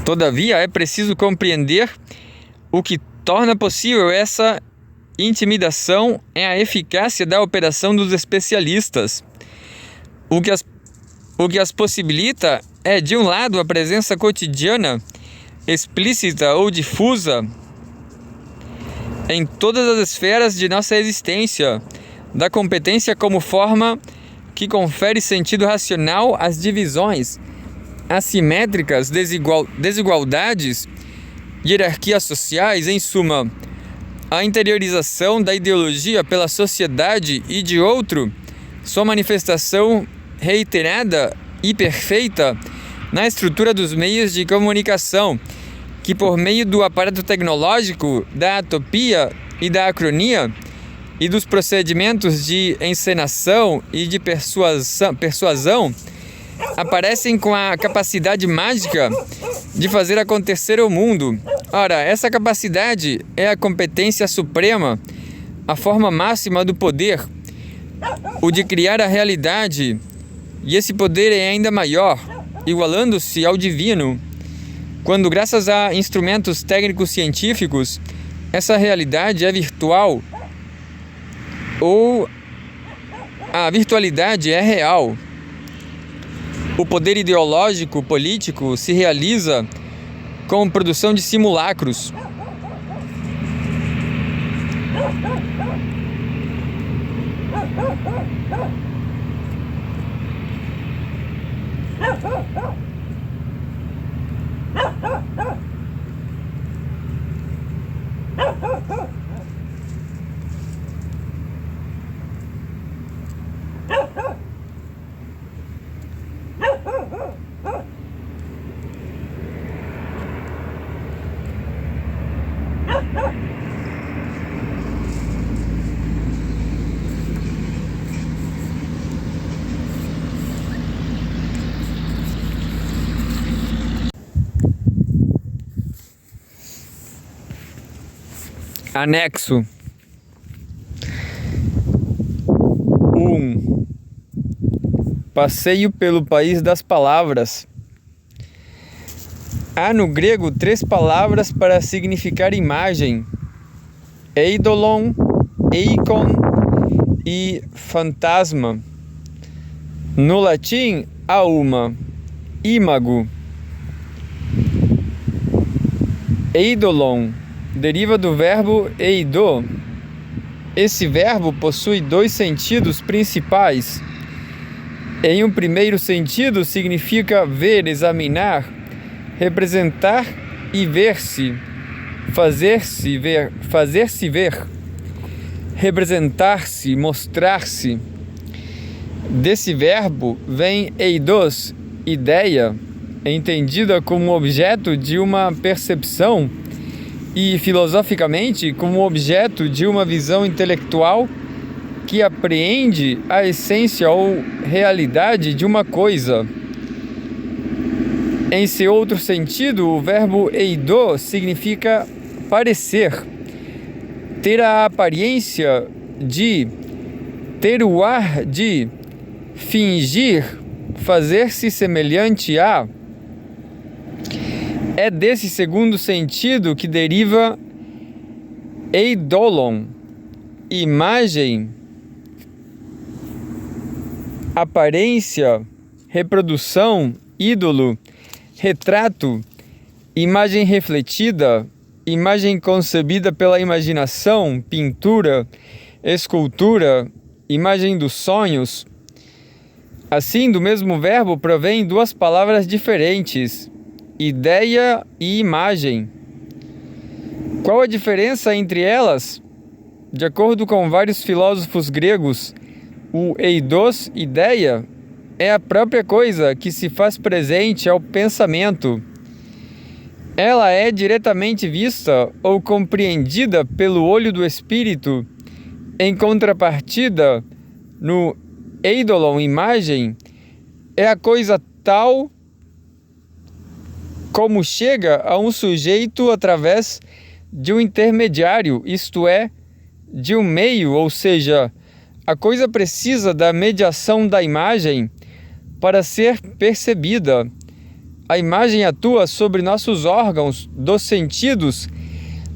A: Todavia, é preciso compreender o que torna possível essa intimidação é a eficácia da operação dos especialistas. O que as possibilita é, de um lado, a presença cotidiana, explícita ou difusa, em todas as esferas de nossa existência, da competência como forma que confere sentido racional às divisões assimétricas, desigualdades, hierarquias sociais, em suma, a interiorização da ideologia pela sociedade e, de outro, sua manifestação reiterada e perfeita na estrutura dos meios de comunicação, que por meio do aparato tecnológico, da atopia e da acronia, e dos procedimentos de encenação e de persuasão, aparecem com a capacidade mágica de fazer acontecer o mundo. Ora, essa capacidade é a competência suprema, a forma máxima do poder, o de criar a realidade, e esse poder é ainda maior, igualando-se ao divino, quando, graças a instrumentos técnicos científicos, essa realidade é virtual ou a virtualidade é real. O poder ideológico político se realiza com produção de simulacros. Anexo 1. Passeio pelo país das palavras. Há no grego 3 palavras para significar imagem: eidolon, eikon e fantasma. No latim há uma: imago. Eidolon deriva do verbo eido. Esse verbo possui 2 sentidos principais. Em um primeiro sentido, significa ver, examinar, representar e ver-se, fazer-se ver, representar-se, mostrar-se. Desse verbo vem eidos, ideia, entendida como objeto de uma percepção e, filosoficamente, como objeto de uma visão intelectual que apreende a essência ou realidade de uma coisa. Em seu outro sentido, o verbo eido significa parecer, ter a aparência de, ter o ar de, fingir, fazer-se semelhante a. É desse segundo sentido que deriva eidolon, imagem, aparência, reprodução, ídolo, retrato, imagem refletida, imagem concebida pela imaginação, pintura, escultura, imagem dos sonhos. Assim, do mesmo verbo provém 2 palavras diferentes: ideia e imagem. Qual a diferença entre elas? De acordo com vários filósofos gregos, o eidos, ideia, é a própria coisa que se faz presente ao pensamento. Ela é diretamente vista ou compreendida pelo olho do espírito. Em contrapartida, no eidolon, imagem, é a coisa tal como chega a um sujeito através de um intermediário, isto é, de um meio, ou seja, a coisa precisa da mediação da imagem para ser percebida. A imagem atua sobre nossos órgãos dos sentidos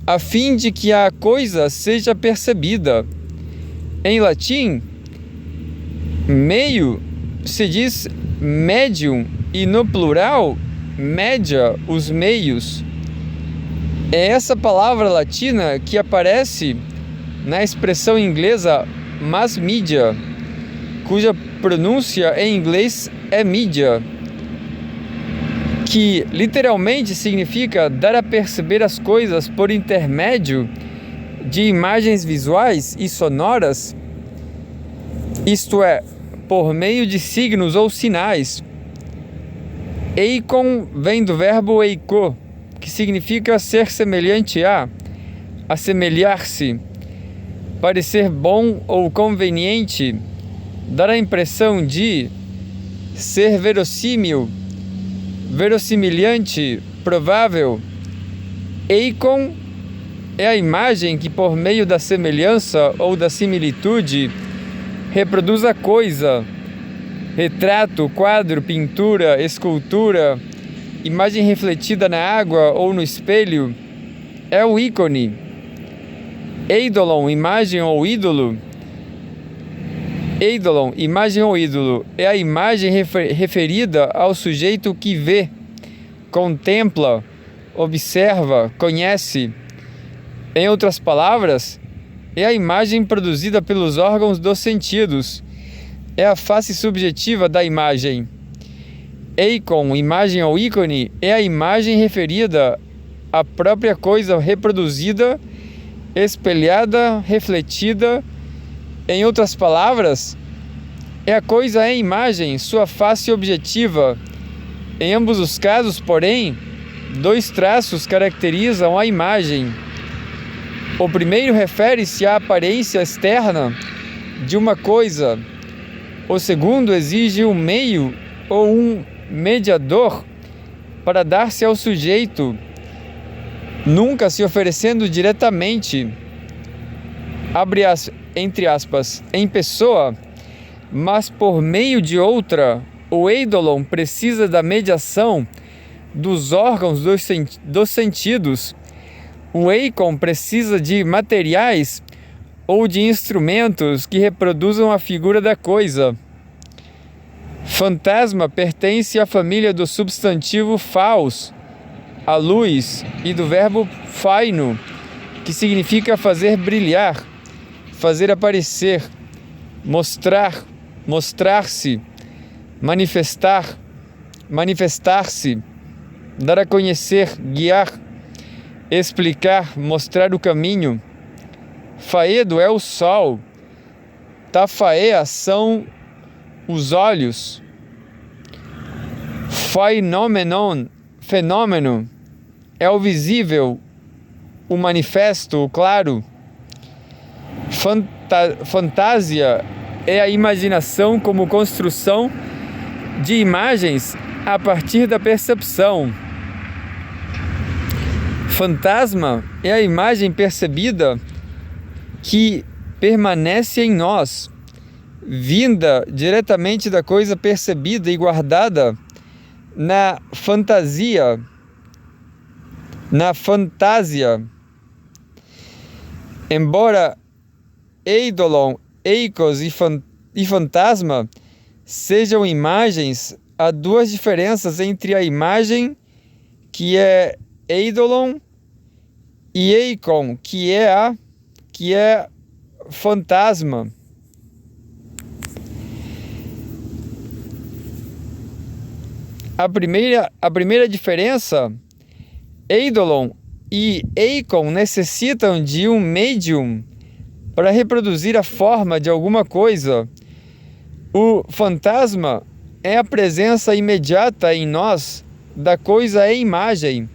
A: a fim de que a coisa seja percebida. Em latim, meio se diz medium e no plural, media, os meios. É essa palavra latina que aparece na expressão inglesa mass media, cuja pronúncia em inglês é mídia, que literalmente significa dar a perceber as coisas por intermédio de imagens visuais e sonoras, isto é, por meio de signos ou sinais. Eikon vem do verbo eiko, que significa ser semelhante a, assemelhar-se, parecer bom ou conveniente, dar a impressão de, ser verossímil, verossimilhante, provável. Eikon é a imagem que, por meio da semelhança ou da similitude, reproduz a coisa. Retrato, quadro, pintura, escultura, imagem refletida na água ou no espelho, é o ícone. Eidolon, imagem ou ídolo, Eidolon, imagem ou ídolo, é a imagem referida ao sujeito que vê, contempla, observa, conhece. Em outras palavras, é a imagem produzida pelos órgãos dos sentidos. É a face subjetiva da imagem. Eikon, imagem ou ícone, é a imagem referida à própria coisa reproduzida, espelhada, refletida. Em outras palavras, é a coisa em imagem, sua face objetiva. Em ambos os casos, porém, dois traços caracterizam a imagem. O primeiro refere-se à aparência externa de uma coisa. O segundo exige um meio ou um mediador para dar-se ao sujeito, nunca se oferecendo diretamente, entre aspas, em pessoa, mas por meio de outra. O eidolon precisa da mediação dos órgãos dos sentidos. O eikon precisa de materiais ou de instrumentos que reproduzam a figura da coisa. Fantasma pertence à família do substantivo phos, a luz, e do verbo phaino, que significa fazer brilhar, fazer aparecer, mostrar, mostrar-se, manifestar, manifestar-se, dar a conhecer, guiar, explicar, mostrar o caminho. Phaedo é o sol, Taphaea são os olhos. Phainomenon, fenômeno, é o visível, o manifesto, o claro. Fantasia é a imaginação como construção de imagens a partir da percepção. Fantasma é a imagem percebida que permanece em nós, vinda diretamente da coisa percebida e guardada na fantasia. Embora eidolon, eikos e fantasma sejam imagens, há duas diferenças entre a imagem, que é eidolon, e eikon, que é fantasma. A primeira diferença, eidolon e eikon necessitam de um medium para reproduzir a forma de alguma coisa. O fantasma é a presença imediata em nós da coisa em imagem,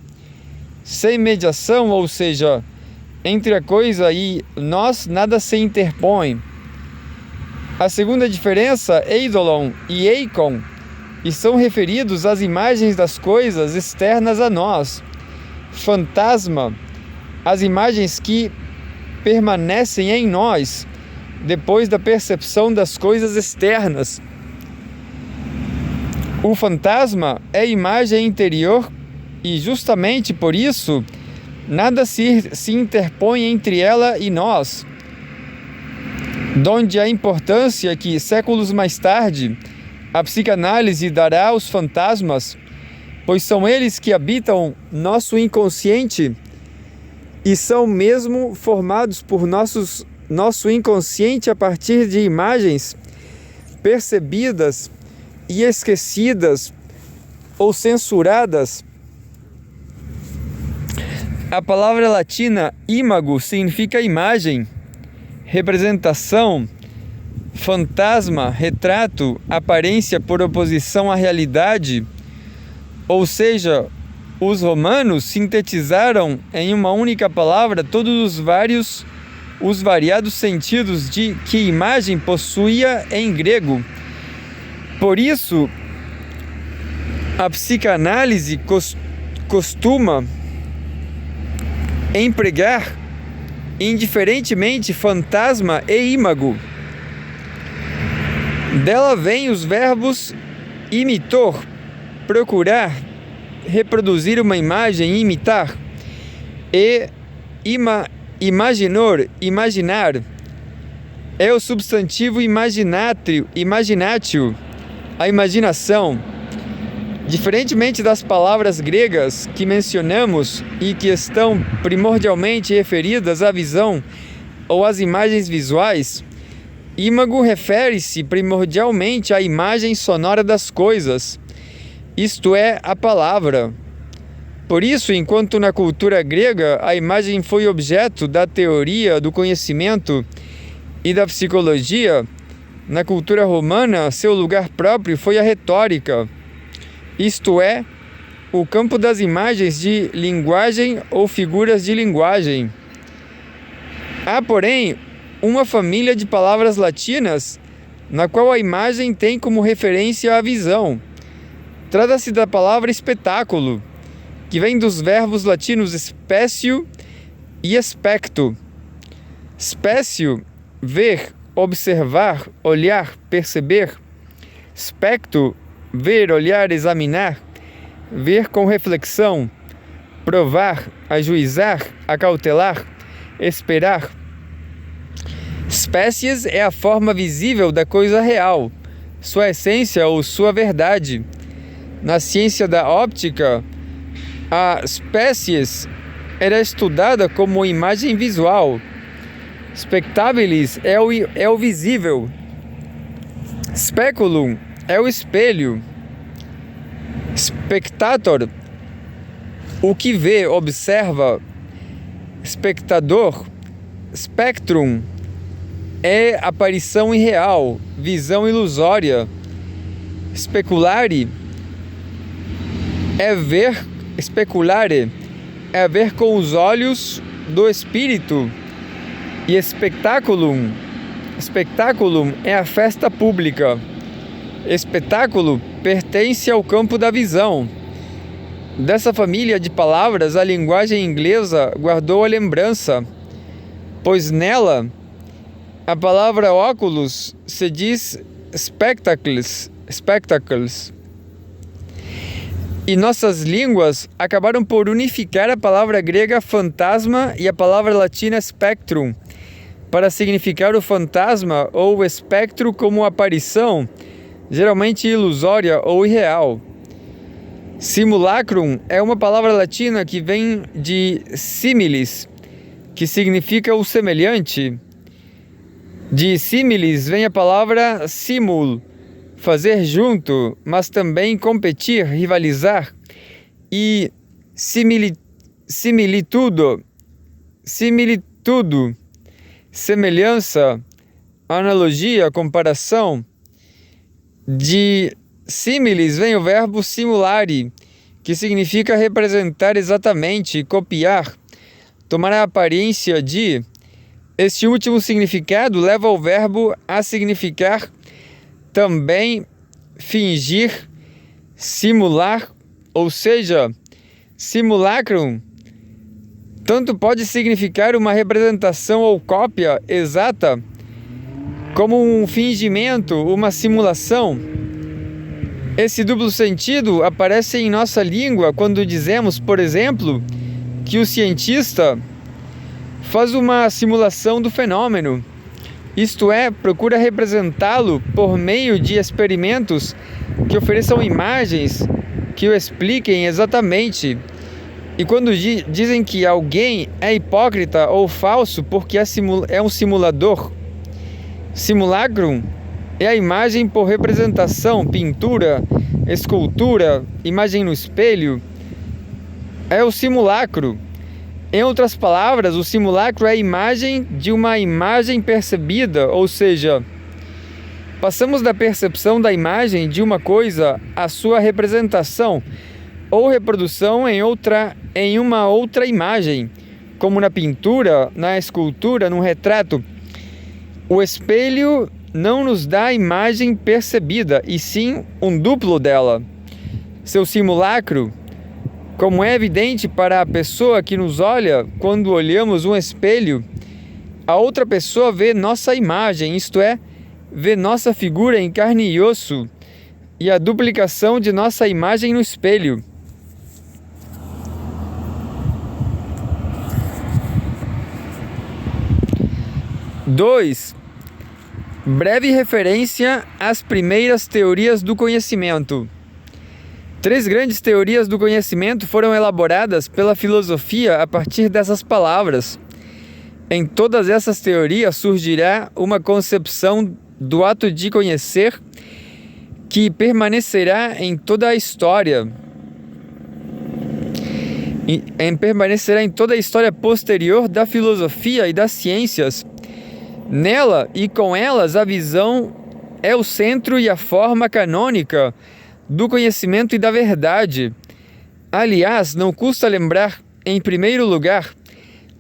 A: sem mediação, ou seja, entre a coisa e nós nada se interpõe. A segunda diferença, eidolon e eikon, são referidos às imagens das coisas externas a nós. Fantasma, as imagens que permanecem em nós depois da percepção das coisas externas. O fantasma é imagem interior e justamente por isso nada se interpõe entre ela e nós. Donde a importância que séculos mais tarde a psicanálise dará aos fantasmas, pois são eles que habitam nosso inconsciente e são mesmo formados por nosso inconsciente a partir de imagens percebidas e esquecidas ou censuradas. A palavra latina imago significa imagem, representação, fantasma, retrato, aparência por oposição à realidade. Ou seja, os romanos sintetizaram em uma única palavra todos os variados sentidos de que imagem possuía em grego. Por isso, a psicanálise costuma empregar indiferentemente fantasma e imago. Dela vem os verbos imitor, procurar, reproduzir uma imagem, imitar, e imaginor, imaginar, é o substantivo imaginatio, a imaginação. Diferentemente das palavras gregas que mencionamos e que estão primordialmente referidas à visão ou às imagens visuais, imago refere-se primordialmente à imagem sonora das coisas, isto é, a palavra. Por isso, enquanto na cultura grega a imagem foi objeto da teoria do conhecimento e da psicologia, na cultura romana seu lugar próprio foi a retórica, isto é, o campo das imagens de linguagem ou figuras de linguagem. Há, porém, uma família de palavras latinas na qual a imagem tem como referência a visão. Trata-se da palavra espetáculo, que vem dos verbos latinos spécio e aspecto. Spécio, ver, observar, olhar, perceber. Specto, ver, olhar, examinar, ver com reflexão, provar, ajuizar, acautelar, esperar. Espécies é a forma visível da coisa real, sua essência ou sua verdade. Na ciência da óptica, a espécies era estudada como imagem visual. Spectabilis é o visível. Speculum é o espelho. Spectator, o que vê, observa. Espectador. Spectrum é aparição irreal, visão ilusória. Speculare é ver. Speculare é ver com os olhos do espírito. E spectaculum é a festa pública. Espetáculo pertence ao campo da visão. Dessa família de palavras, a linguagem inglesa guardou a lembrança, pois nela a palavra óculos se diz spectacles. E nossas línguas acabaram por unificar a palavra grega fantasma e a palavra latina spectrum, para significar o fantasma ou o espectro como aparição, geralmente ilusória ou irreal. Simulacrum é uma palavra latina que vem de similis, que significa o semelhante. De similis vem a palavra simul, fazer junto, mas também competir, rivalizar. E similitudo, semelhança, analogia, comparação. De similis vem o verbo simulare, que significa representar exatamente, copiar, tomar a aparência de. Este último significado leva o verbo a significar também fingir, simular, ou seja, simulacrum tanto pode significar uma representação ou cópia exata, como um fingimento, uma simulação. Esse duplo sentido aparece em nossa língua quando dizemos, por exemplo, que o cientista faz uma simulação do fenômeno, isto é, procura representá-lo por meio de experimentos que ofereçam imagens que o expliquem exatamente. E quando dizem que alguém é hipócrita ou falso porque é um simulador, simulacrum é a imagem por representação, pintura, escultura, imagem no espelho, é o simulacro. Em outras palavras, o simulacro é a imagem de uma imagem percebida, ou seja, passamos da percepção da imagem de uma coisa à sua representação ou reprodução em uma outra imagem, como na pintura, na escultura, no retrato. O espelho não nos dá a imagem percebida, e sim um duplo dela, seu simulacro. Como é evidente para a pessoa que nos olha quando olhamos um espelho, a outra pessoa vê nossa imagem, isto é, vê nossa figura em carne e osso, e a duplicação de nossa imagem no espelho. Dois, Breve referência às primeiras teorias do conhecimento. 3 grandes teorias do conhecimento foram elaboradas pela filosofia a partir dessas palavras. Em todas essas teorias surgirá uma concepção do ato de conhecer que permanecerá em toda a história. Permanecerá em toda a história posterior da filosofia e das ciências. Nela e com elas a visão é o centro e a forma canônica do conhecimento e da verdade. Aliás, não custa lembrar, em primeiro lugar,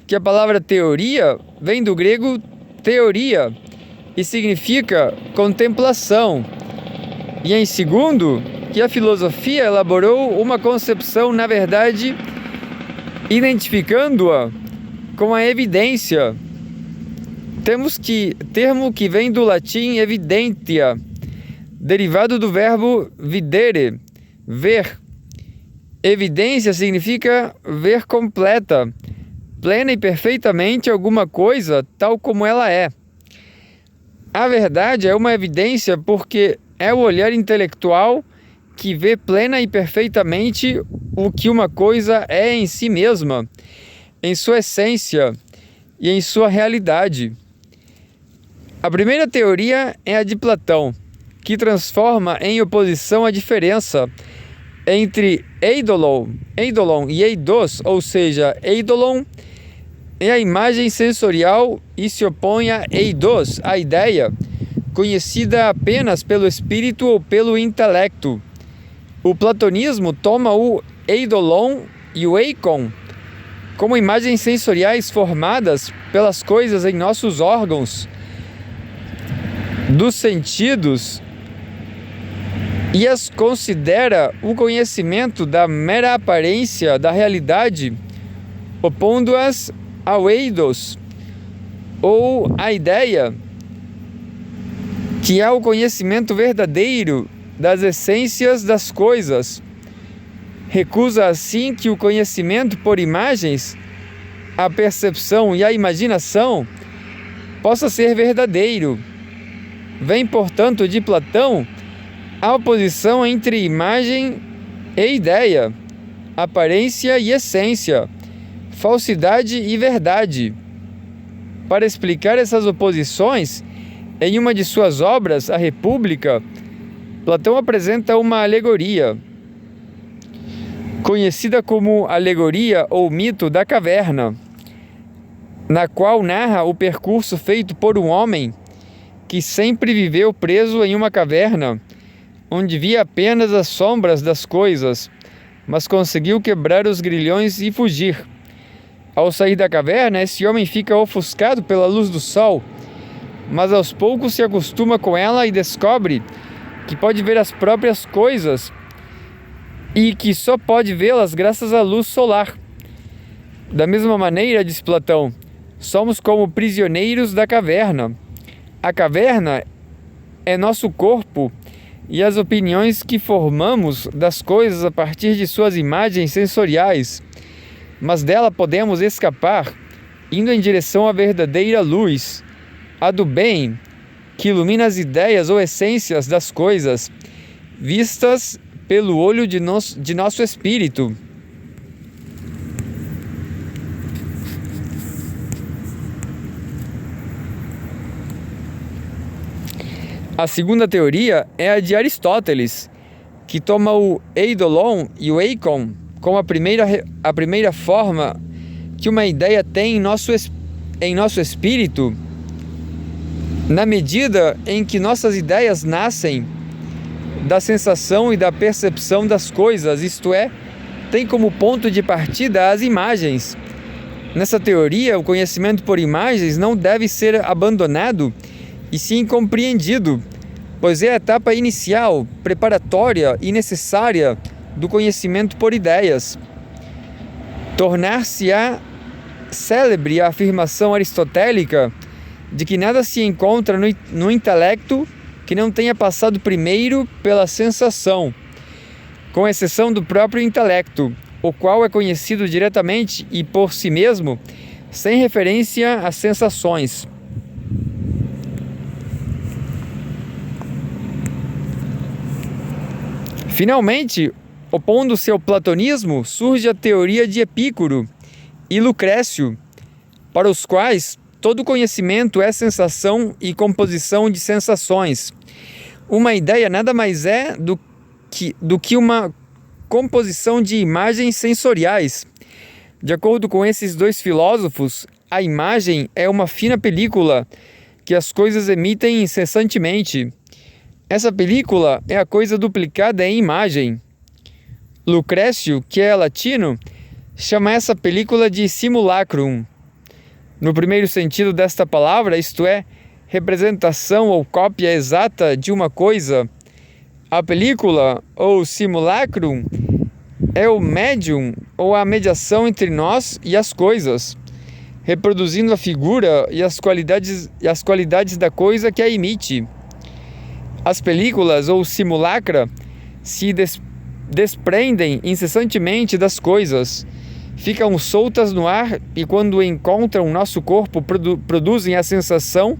A: que a palavra teoria vem do grego theoria e significa contemplação. E em segundo, que a filosofia elaborou uma concepção, na verdade, identificando-a com a evidência. Termo que vem do latim evidentia, derivado do verbo videre, ver. Evidência significa ver completa, plena e perfeitamente alguma coisa tal como ela é. A verdade é uma evidência porque é o olhar intelectual que vê plena e perfeitamente o que uma coisa é em si mesma, em sua essência e em sua realidade. A primeira teoria é a de Platão, que transforma em oposição a diferença entre eidolon e eidos, ou seja, eidolon é a imagem sensorial e se opõe a eidos, a ideia, conhecida apenas pelo espírito ou pelo intelecto. O platonismo toma o eidolon e o eikon como imagens sensoriais formadas pelas coisas em nossos órgãos dos sentidos e as considera o conhecimento da mera aparência da realidade, opondo-as ao eidos, ou a ideia, que é o conhecimento verdadeiro das essências das coisas. Recusa assim que o conhecimento por imagens, a percepção e a imaginação possa ser verdadeiro. Vem, portanto, de Platão a oposição entre imagem e ideia, aparência e essência, falsidade e verdade. Para explicar essas oposições, em uma de suas obras, A República, Platão apresenta uma alegoria, conhecida como alegoria ou mito da caverna, na qual narra o percurso feito por um homem que sempre viveu preso em uma caverna, onde via apenas as sombras das coisas, mas conseguiu quebrar os grilhões e fugir. Ao sair da caverna, esse homem fica ofuscado pela luz do sol, mas aos poucos se acostuma com ela e descobre que pode ver as próprias coisas e que só pode vê-las graças à luz solar. Da mesma maneira, diz Platão, somos como prisioneiros da caverna. A caverna é nosso corpo e as opiniões que formamos das coisas a partir de suas imagens sensoriais, mas dela podemos escapar, indo em direção à verdadeira luz, a do bem, que ilumina as ideias ou essências das coisas, vistas pelo olho de nosso espírito. A segunda teoria é a de Aristóteles, que toma o eidolon e o eikon como a primeira forma que uma ideia tem em nosso espírito, na medida em que nossas ideias nascem da sensação e da percepção das coisas, isto é, tem como ponto de partida as imagens. Nessa teoria, o conhecimento por imagens não deve ser abandonado e sim compreendido, pois é a etapa inicial, preparatória e necessária do conhecimento por ideias. Tornar-se-á célebre a afirmação aristotélica de que nada se encontra no intelecto que não tenha passado primeiro pela sensação, com exceção do próprio intelecto, o qual é conhecido diretamente e por si mesmo, sem referência às sensações. Finalmente, opondo-se ao platonismo, surge a teoria de Epicuro e Lucrécio, para os quais todo conhecimento é sensação e composição de sensações. Uma ideia nada mais é do que uma composição de imagens sensoriais. De acordo com esses dois filósofos, a imagem é uma fina película que as coisas emitem incessantemente. Essa película é a coisa duplicada em imagem. Lucrécio, que é latino, chama essa película de simulacrum. No primeiro sentido desta palavra, isto é, representação ou cópia exata de uma coisa, a película ou simulacrum é o médium ou a mediação entre nós e as coisas, reproduzindo a figura e as qualidades da coisa que a emite. As películas ou simulacra se desprendem incessantemente das coisas, ficam soltas no ar e, quando encontram nosso corpo, produzem a sensação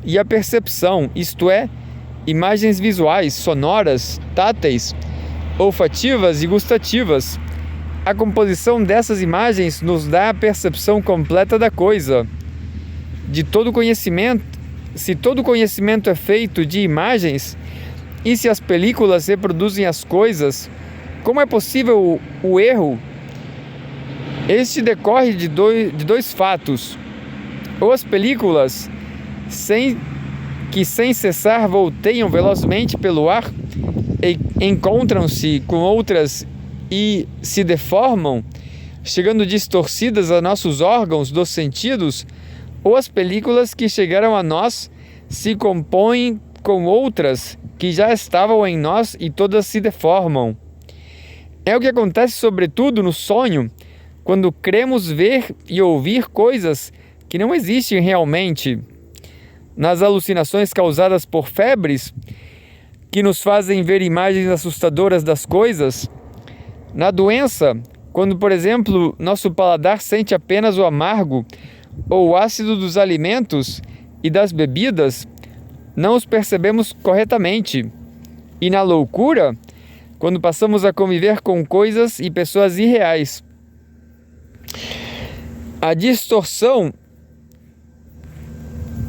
A: e a percepção, isto é, imagens visuais, sonoras, táteis, olfativas e gustativas. A composição dessas imagens nos dá a percepção completa da coisa. Se todo conhecimento é feito de imagens, e se as películas reproduzem as coisas, como é possível o erro? Este decorre de dois fatos. Ou as películas, sem cessar, volteiam velozmente pelo ar, encontram-se com outras e se deformam, chegando distorcidas a nossos órgãos dos sentidos, ou as películas que chegaram a nós se compõem com outras que já estavam em nós e todas se deformam. É o que acontece sobretudo no sonho, quando cremos ver e ouvir coisas que não existem realmente. Nas alucinações causadas por febres, que nos fazem ver imagens assustadoras das coisas. Na doença, quando, por exemplo, nosso paladar sente apenas o amargo ou o ácido dos alimentos e das bebidas, não os percebemos corretamente. E na loucura, quando passamos a conviver com coisas e pessoas irreais. A distorção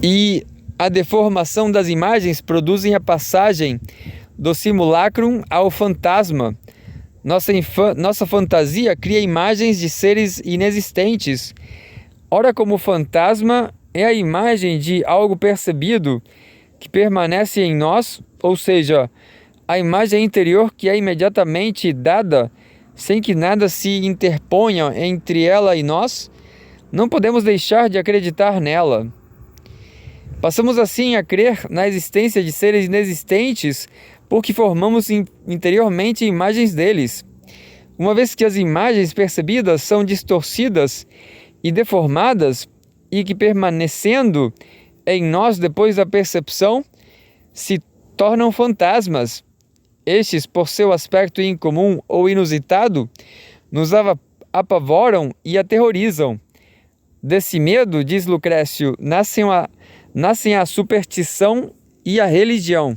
A: e a deformação das imagens produzem a passagem do simulacrum ao fantasma. Nossa fantasia cria imagens de seres inexistentes. Ora, como fantasma é a imagem de algo percebido que permanece em nós, ou seja, a imagem interior que é imediatamente dada sem que nada se interponha entre ela e nós, não podemos deixar de acreditar nela. Passamos assim a crer na existência de seres inexistentes porque formamos interiormente imagens deles. Uma vez que as imagens percebidas são distorcidas e deformadas e que, permanecendo em nós depois da percepção, se tornam fantasmas. Estes, por seu aspecto incomum ou inusitado, nos apavoram e aterrorizam. Desse medo, diz Lucrécio, nascem a superstição e a religião.